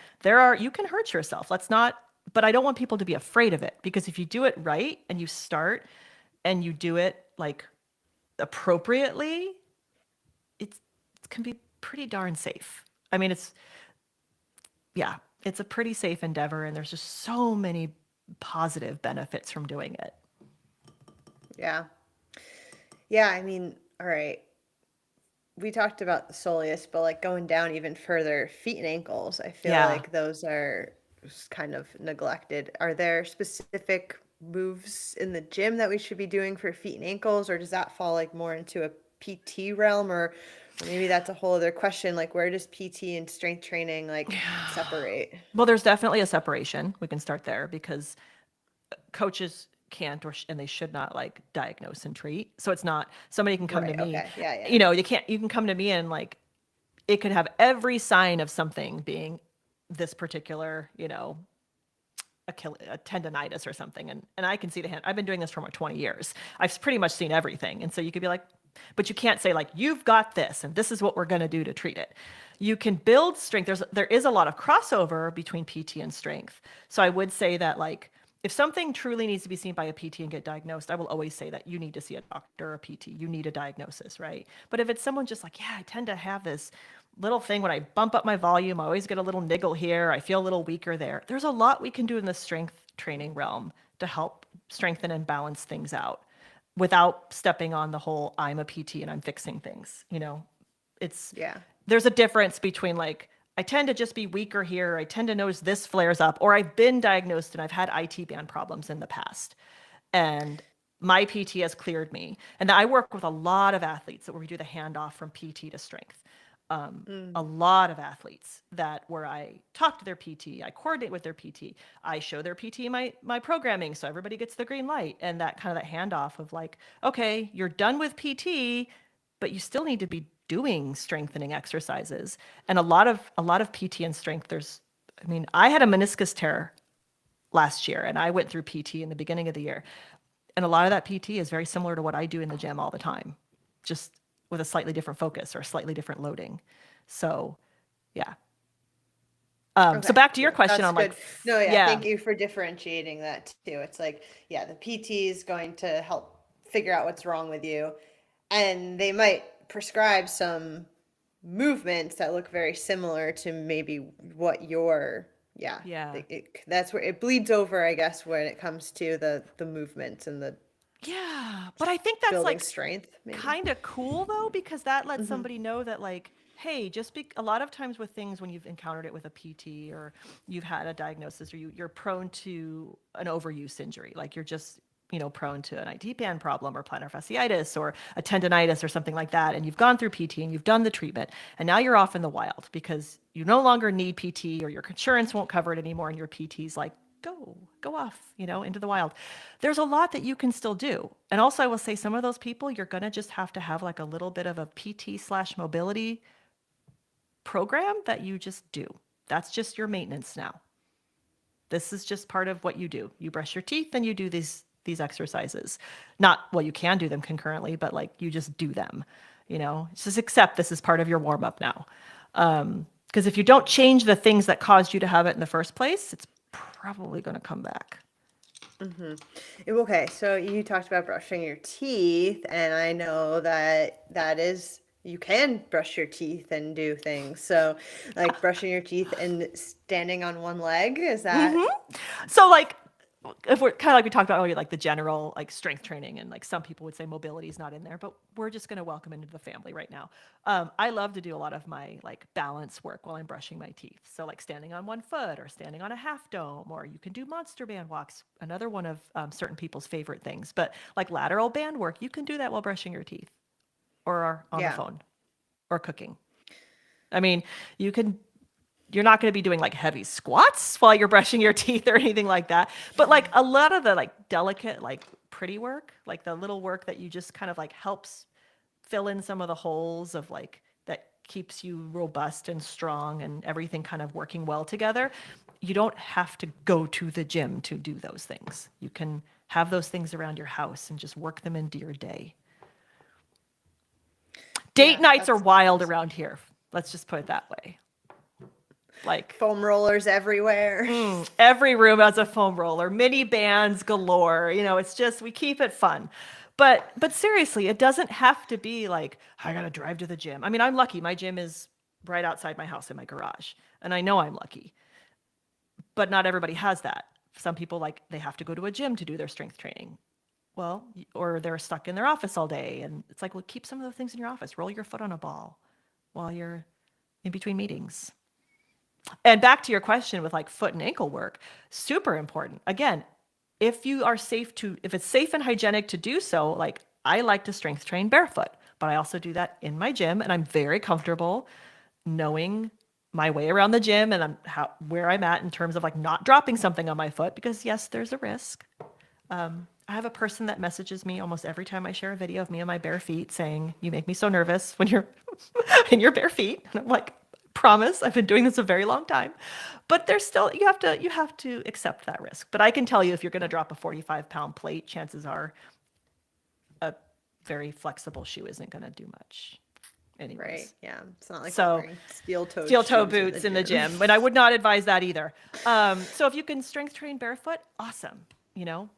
you can hurt yourself. Let's not. But I don't want people to be afraid of it because if you do it right and you start and you do it like appropriately, it can be pretty darn safe. I mean, it's a pretty safe endeavor, and there's just so many positive benefits from doing it. Yeah. Yeah, I mean, all right. We talked about the soleus, but like going down even further, feet and ankles, I feel Yeah. like those are just kind of neglected. Are there specific moves in the gym that we should be doing for feet and ankles, or does that fall like more into a PT realm, or maybe that's a whole other question, like where does PT and strength training like separate? Well, there's definitely a separation. We can start there because coaches can't and they should not like diagnose and treat. So it's not somebody can come Right, to me. okay. Yeah. You know, you can come to me and like it could have every sign of something being this particular, you know, a tendonitis or something. And I can see the hand. I've been doing this for 20 years. I've pretty much seen everything. And so you could be like, but you can't say like, you've got this and this is what we're going to do to treat it. You can build strength. There is a lot of crossover between PT and strength. So I would say that like, if something truly needs to be seen by a PT and get diagnosed, I will always say that you need to see a doctor or a PT. You need a diagnosis, right? But if it's someone just like, yeah, I tend to have this little thing when I bump up my volume, I always get a little niggle here. I feel a little weaker there. There's a lot we can do in the strength training realm to help strengthen and balance things out without stepping on the whole I'm a PT and I'm fixing things, you know? It's Yeah. there's a difference between like I tend to just be weaker here. I tend to notice this flares up, or I've been diagnosed and I've had IT band problems in the past, and my PT has cleared me. And I work with a lot of athletes that where we do the handoff from PT to strength. A lot of athletes that where I talk to their PT, I coordinate with their PT, I show their PT my programming, so everybody gets the green light, and that kind of that handoff of like, okay, you're done with PT, but you still need to be doing strengthening exercises. And a lot of PT and strength. I mean, I had a meniscus tear last year, and I went through PT in the beginning of the year, and a lot of that PT is very similar to what I do in the gym all the time, just with a slightly different focus or slightly different loading. So, yeah. So Okay. back to your Yeah, question that's on like, good. No, yeah, yeah, thank you for differentiating that too. It's like, yeah, the PT is going to help figure out what's wrong with you, and they might prescribe some movements that look very similar to maybe what your, yeah, yeah, that's where it bleeds over, I guess, when it comes to the movements and the yeah. But I think that's building like strength, maybe. kind of cool though, because that lets somebody know that like, hey, a lot of times with things when you've encountered it with a PT or you've had a diagnosis or you're prone to an overuse injury, like you're just prone to an IT band problem or plantar fasciitis or a tendonitis or something like that, and you've gone through PT and you've done the treatment, and now you're off in the wild because you no longer need PT or your insurance won't cover it anymore, and your PT's like, go off, into the wild. There's a lot that you can still do. And also I will say some of those people, you're going to just have to have like a little bit of a PT/mobility program that you just do. That's just your maintenance now. This is just part of what you do. You brush your teeth and you do these exercises. Not, well, you can do them concurrently, but like you just do them, just accept this is part of your warm up now. Because if you don't change the things that caused you to have it in the first place, it's probably going to come back. Okay, so you talked about brushing your teeth, and I know that is you can brush your teeth and do things. So, like brushing your teeth and standing on one leg, is that? So like if we're kind of like we talked about earlier, like the general like strength training, and like some people would say mobility is not in there, but we're just going to welcome into the family right now. I love to do a lot of my like balance work while I'm brushing my teeth. So like standing on one foot or standing on a half dome, or you can do monster band walks, another one of certain people's favorite things. But like lateral band work, you can do that while brushing your teeth or on the Yeah. phone or cooking. I mean, you're not going to be doing like heavy squats while you're brushing your teeth or anything like that. But like a lot of the like delicate, like pretty work, like the little work that you just kind of like helps fill in some of the holes of like that keeps you robust and strong and everything kind of working well together. You don't have to go to the gym to do those things. You can have those things around your house and just work them into your day. Date Yeah, nights are that's wild around here. Let's just put it that way. Like foam rollers everywhere. every room has a foam roller, mini bands galore. It's just we keep it fun. But seriously, it doesn't have to be like I gotta drive to the gym. I mean, I'm lucky. My gym is right outside my house in my garage, and I know I'm lucky. But not everybody has that. Some people like they have to go to a gym to do their strength training. Well, or they're stuck in their office all day, and it's like, well, keep some of those things in your office. Roll your foot on a ball while you're in between meetings. And back to your question with like foot and ankle work, super important. Again, if it's safe and hygienic to do so, like I like to strength train barefoot, but I also do that in my gym, and I'm very comfortable knowing my way around the gym and where I'm at in terms of like not dropping something on my foot, because yes, there's a risk. I have a person that messages me almost every time I share a video of me on my bare feet saying, "You make me so nervous when you're in your bare feet." And I'm like, promise, I've been doing this a very long time. But there's still you have to accept that risk. But I can tell you, if you're going to drop a 45-pound plate, chances are a very flexible shoe isn't going to do much. Anyways. Right. Yeah. It's not like So, wearing steel-toed steel-toe shoes boots in the gym, but I would not advise that either. So if you can strength train barefoot, awesome,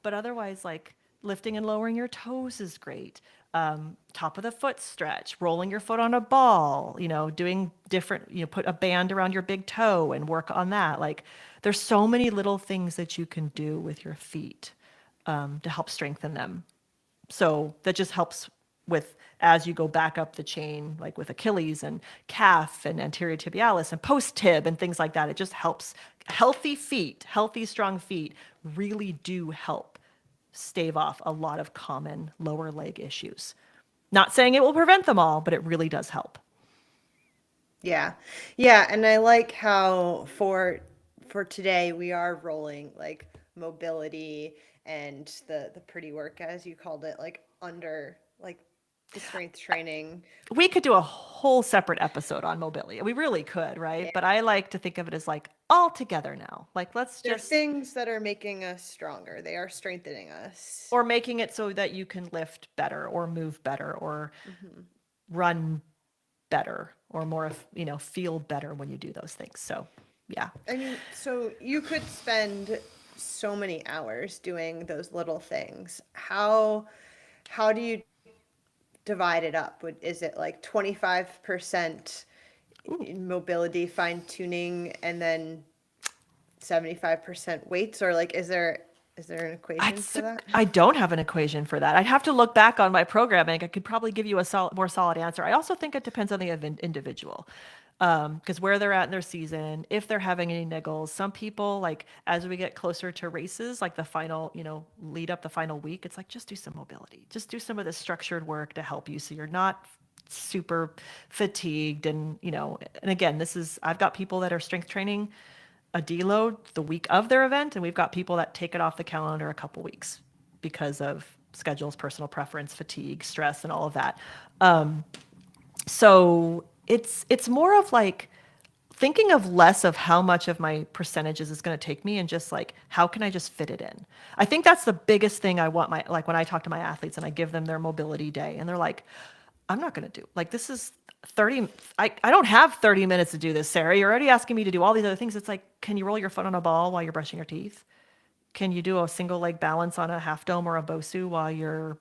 but otherwise like lifting and lowering your toes is great. Top of the foot stretch, rolling your foot on a ball, doing different, put a band around your big toe and work on that. Like there's so many little things that you can do with your feet to help strengthen them. So that just helps with as you go back up the chain, like with Achilles and calf and anterior tibialis and post tib and things like that. It just helps. Healthy feet, healthy, strong feet really do help stave off a lot of common lower leg issues. Not saying it will prevent them all, but it really does help. Yeah. Yeah, and I like how for today we are rolling like mobility and the pretty work as you called it, like under like the strength training. We could do a whole separate episode on mobility. We really could, right? Yeah. But I like to think of it as like all together now. Like let's They're just things that are making us stronger. They are strengthening us. or making it so that you can lift better or move better or run better or more, feel better when you do those things. So, yeah. I mean, so you could spend so many hours doing those little things. How do you divide it up? Is it like 25% mobility, fine tuning, and then 75% weights, or like is there an equation for that? I don't have an equation for that. I'd have to look back on my programming. I could probably give you a more solid answer. I also think it depends on the individual. Because where they're at in their season, if they're having any niggles, some people like as we get closer to races, like the final, lead up the final week, it's like just do some mobility, just do some of the structured work to help you so you're not super fatigued. And and again, I've got people that are strength training a deload the week of their event, and we've got people that take it off the calendar a couple weeks because of schedules, personal preference, fatigue, stress, and all of that. So it's more of like thinking of less of how much of my percentages is going to take me and just like how can I just fit it in. I think that's the biggest thing I want like when I talk to my athletes and I give them their mobility day and they're like, I'm not going to do like this is 30 I don't have 30 minutes to do this, Sarah. You're already asking me to do all these other things. It's like, can you roll your foot on a ball while you're brushing your teeth? Can you do a single leg balance on a half dome or a Bosu while you're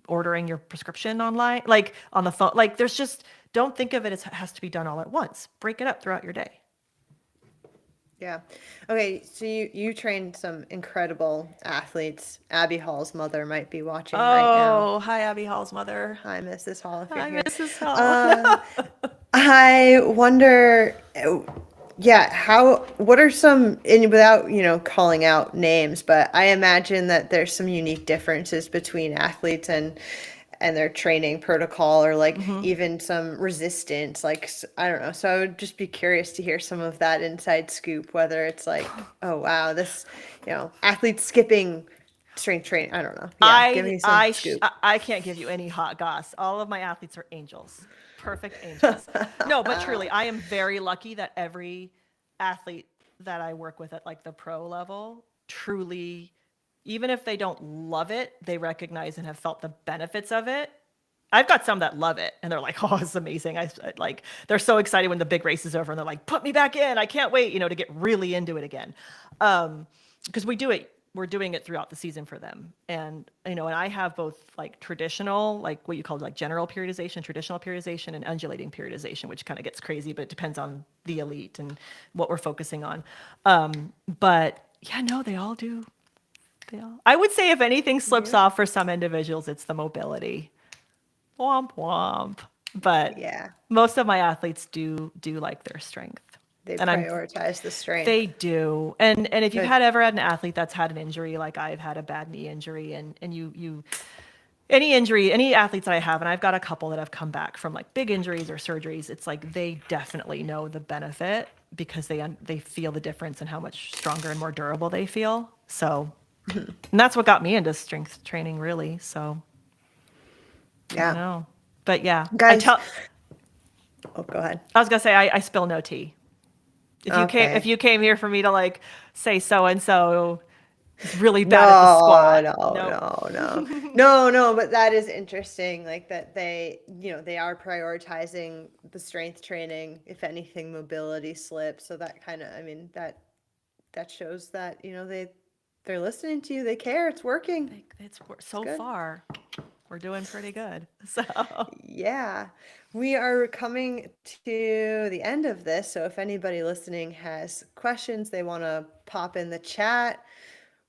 ordering your prescription online, like on the phone? Like there's just, don't think of it as it has to be done all at once. Break it up throughout your day. Yeah. Okay, so you trained some incredible athletes. Abby Hall's mother might be watching right now. Oh, hi, Abby Hall's mother. Hi, Mrs. Hall, if you're Hi, here. Mrs. Hall. I wonder, yeah, what are some, and without, calling out names, but I imagine that there's some unique differences between athletes and their training protocol, or like even some resistance, like, I don't know. So I would just be curious to hear some of that inside scoop, whether it's like, oh, wow, this, athletes skipping strength training. I don't know. Yeah, give me some scoop. I can't give you any hot goss. All of my athletes are angels. Perfect angels. No, but truly, I am very lucky that every athlete that I work with at like the pro level truly, even if they don't love it, they recognize and have felt the benefits of it. I've got some that love it and they're like, oh, it's amazing. I like, they're so excited when the big race is over and they're like, put me back in. I can't wait, to get really into it again. Because we're doing it throughout the season for them. And, and I have both like traditional, like what you call like general periodization, traditional periodization, and undulating periodization, which kind of gets crazy, but it depends on the elite and what we're focusing on. But yeah, no, they all do. I would say if anything slips off for some individuals, it's the mobility. Womp womp. But Yeah, most of my athletes do like their strength. they And prioritize the strength. they do. And if you've Good. ever had an athlete that's had an injury, like I've had a bad knee injury, and you any injury, any athletes that I have, and I've got a couple that have come back from like big injuries or surgeries, it's like they definitely know the benefit because they feel the difference and how much stronger and more durable they feel. So, and that's what got me into strength training, really. So, I Yeah. don't know. But yeah, Guys, oh, go ahead. I was gonna say I spill no tea. Okay. If you came here for me to like say so and so is really bad at the squat. No, but that is interesting. Like that they are prioritizing the strength training, if anything, mobility slips. So that kind of, I mean, that shows that, they're listening to you. They care. It's working. It's so good. far. We're doing pretty good. So Yeah. We are coming to the end of this. So if anybody listening has questions they want to pop in the chat,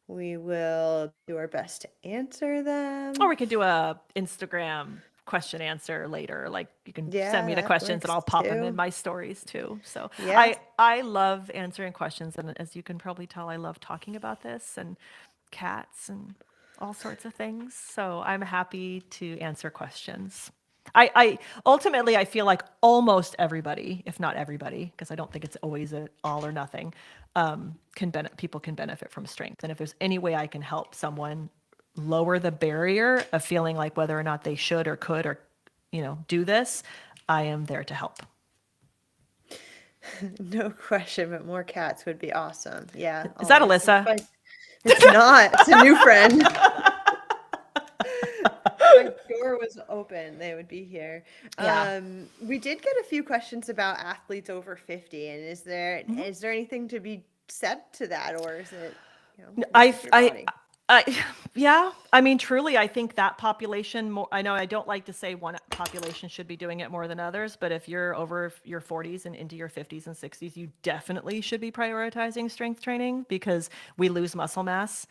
we will do our best to answer them. or we could do a Instagram question answer later. Like you can send Yeah, me the that questions and works I'll pop them in too. my stories too. So Yeah. I love answering questions. And as you can probably tell, I love talking about this and cats and all sorts of things. So I'm happy to answer questions. I ultimately I feel like almost everybody, if not everybody, because I don't think it's always a all or nothing, people can benefit from strength. And if there's any way I can help someone lower the barrier of feeling like whether or not they should or could or do this, I am there to help. No question, but more cats would be awesome. Yeah, Is that always. Alyssa? It's not. It's a new friend. My door was open, they would be here. Yeah. We did get a few questions about athletes over 50, and is there anything to be said to that, or is it, I, listen to your I, body? yeah. I mean, truly, I think that population more, I know I don't like to say one population should be doing it more than others, but if you're over your 40s and into your 50s and 60s, you definitely should be prioritizing strength training because we lose muscle mass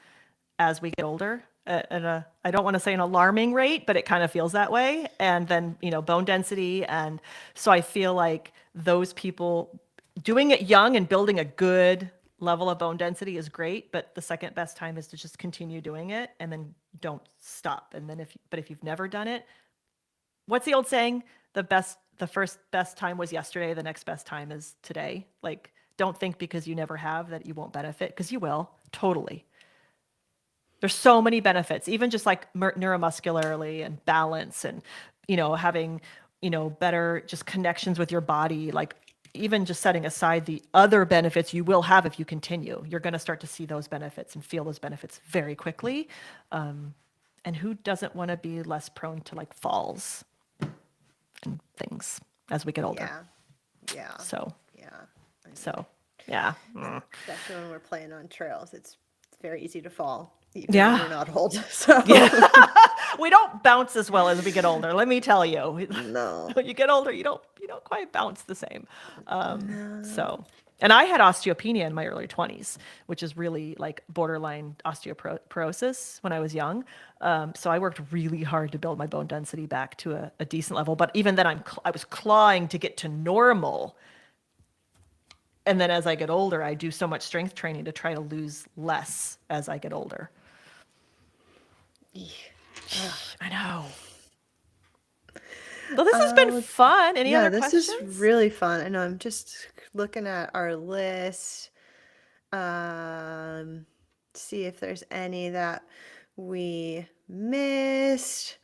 as we get older at a, I don't want to say an alarming rate, but it kind of feels that way. And then, bone density. And so I feel like those people doing it young and building a good level of bone density is great, but the second best time is to just continue doing it and then don't stop. And then if you've never done it, what's the old saying? The first best time was yesterday. The next best time is today. Like, don't think because you never have that you won't benefit, because you will totally. There's so many benefits, even just like neuromuscularly and balance and, having, better just connections with your body. Like even just setting aside the other benefits you will have if you continue, you're going to start to see those benefits and feel those benefits very quickly. And who doesn't want to be less prone to like falls and things as we get older? Yeah. Yeah. So, Yeah. I know. so yeah. Especially when we're playing on trails, it's very easy to fall, even when Yeah. we're not old. So We don't bounce as well as we get older. Let me tell you, no. when you get older, you don't quite bounce the same. No. So, and I had osteopenia in my early 20s, which is really like borderline osteoporosis when I was young. So I worked really hard to build my bone density back to a decent level. But even then, I was clawing to get to normal. And then as I get older, I do so much strength training to try to lose less as I get older. I know. Well, this has been fun. Any Yeah, other this questions? is really fun. I know I'm just looking at our list. See if there's any that we missed.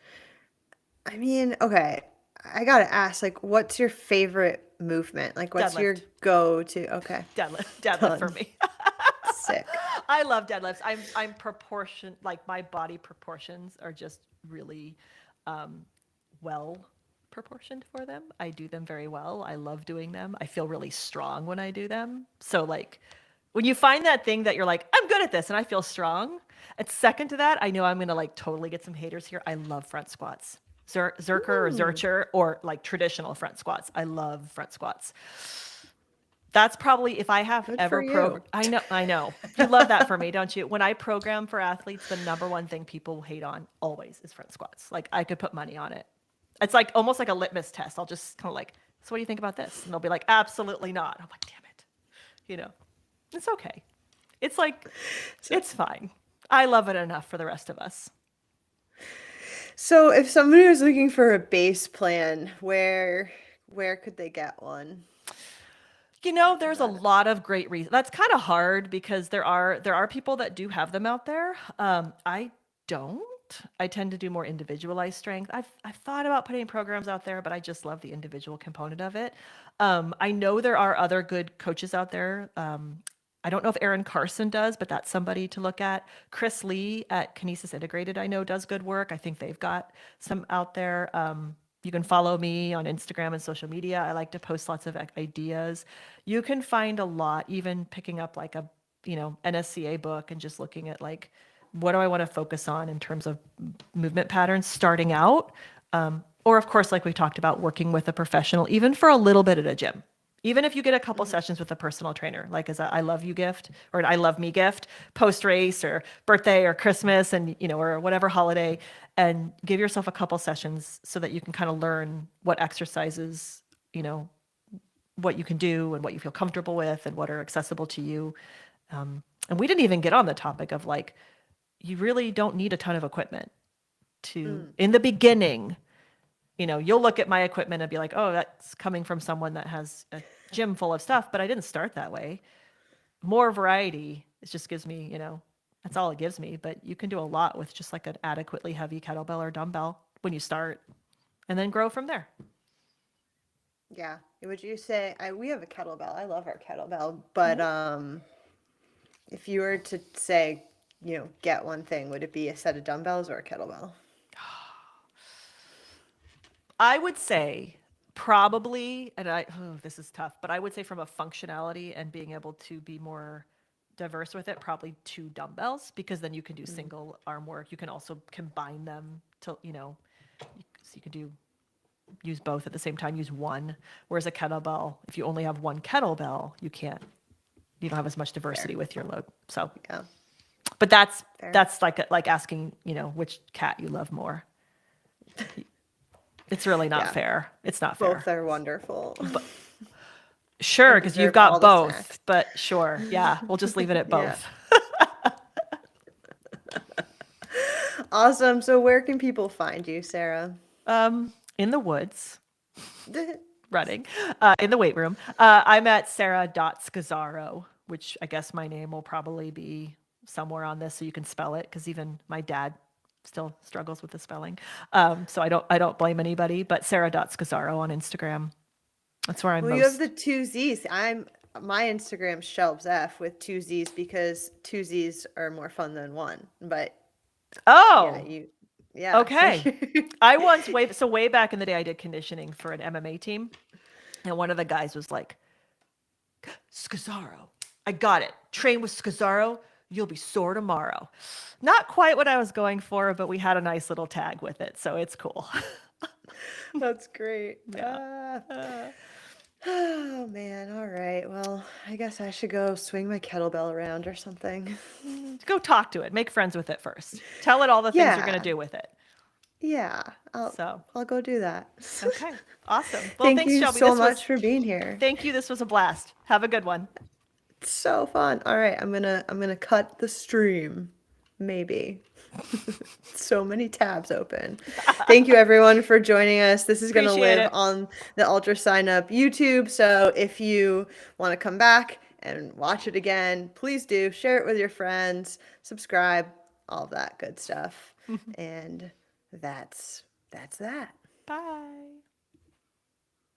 I mean, okay, I gotta ask, like, what's your favorite movement? Like, what's your Deadlift. go-to? Okay, Deadlift for done. me. Sick. I love deadlifts. I'm proportion, like my body proportions are just really well proportioned for them. I do them very well. I love doing them. I feel really strong when I do them. So like when you find that thing that you're like, I'm good at this and I feel strong. And second to that, I know I'm going to like totally get some haters here. I love front squats. Zerker or Zercher or like traditional front squats. I love front squats. That's probably if I have Good ever for you. I know. You love that for me, don't you? When I program for athletes, the number one thing people hate on always is front squats. Like I could put money on it. It's like almost like a litmus test. I'll just kind of like, so what do you think about this? And they'll be like, absolutely not. I'm like, damn it. It's okay. It's like, it's fine. I love it enough for the rest of us. So if somebody was looking for a base plan, where could they get one? There's a lot of great reasons. That's kind of hard because there are people that do have them out there. I don't. I tend to do more individualized strength. I've thought about putting programs out there, but I just love the individual component of it. I know there are other good coaches out there. I don't know if Aaron Carson does, but that's somebody to look at. Chris Lee at Kinesis Integrated, I know does good work. I think they've got some out there. You can follow me on Instagram and social media. I like to post lots of ideas. You can find a lot, even picking up like a, NSCA book and just looking at like, what do I want to focus on in terms of movement patterns starting out? Or of course, like we talked about, working with a professional, even for a little bit at a gym. Even if you get a couple sessions with a personal trainer, like as a I love you gift or an I love me gift post race or birthday or Christmas and, or whatever holiday, and give yourself a couple sessions so that you can kind of learn what exercises, what you can do and what you feel comfortable with and what are accessible to you. And we didn't even get on the topic of like, you really don't need a ton of equipment in the beginning. You'll look at my equipment and be like, oh, that's coming from someone that has a gym full of stuff, but I didn't start that way. More variety, it just gives me, that's all it gives me. But you can do a lot with just like an adequately heavy kettlebell or dumbbell when you start and then grow from there. Yeah. Would you say we have a kettlebell? I love our kettlebell, but if you were to say, get one thing, would it be a set of dumbbells or a kettlebell? I would say probably, and this is tough, but I would say from a functionality and being able to be more diverse with it, probably 2 dumbbells, because then you can do single arm work. You can also combine them to, so you could use both at the same time, use one. Whereas a kettlebell, if you only have one kettlebell, you don't have as much diversity with your load. So, Yeah. But that's like asking, which cat you love more. It's really not fair. It's not fair. Both are wonderful. Sure, because you've deserve all got the both, snacks. but sure. Yeah, we'll just leave it at both. Awesome. So where can people find you, Sarah? In the woods, running, in the weight room. I'm at sarah.scozzaro, which I guess my name will probably be somewhere on this so you can spell it, because even my dad still struggles with the spelling. So I don't blame anybody, but sarah.scozzaro on Instagram. That's where I'm Well, most. you have the 2 Z's. My Instagram shelves F with 2 Z's because 2 Z's are more fun than one. But Oh, yeah. okay. I once way back in the day, I did conditioning for an MMA team, and one of the guys was like, Scozzaro, I got it. Train with Scozzaro, you'll be sore tomorrow. Not quite what I was going for, but we had a nice little tag with it, so it's cool. That's great. Yeah. Oh man, all right. Well, I guess I should go swing my kettlebell around or something. Go talk to it. Make friends with it first. Tell it all the things you're going Yeah. to do with it. Yeah, I'll go do that. Okay. Awesome. Well, Thank thanks, you Shelby. so much for being here. Thank you. This was a blast. Have a good one. It's so fun. All right, I'm gonna cut the stream. Maybe. So many tabs open. Thank you everyone for joining us. This is going to live on the UltraSignup YouTube. So if you want to come back and watch it again, please do. Share it with your friends, subscribe, all of that good stuff. And that's that. Bye.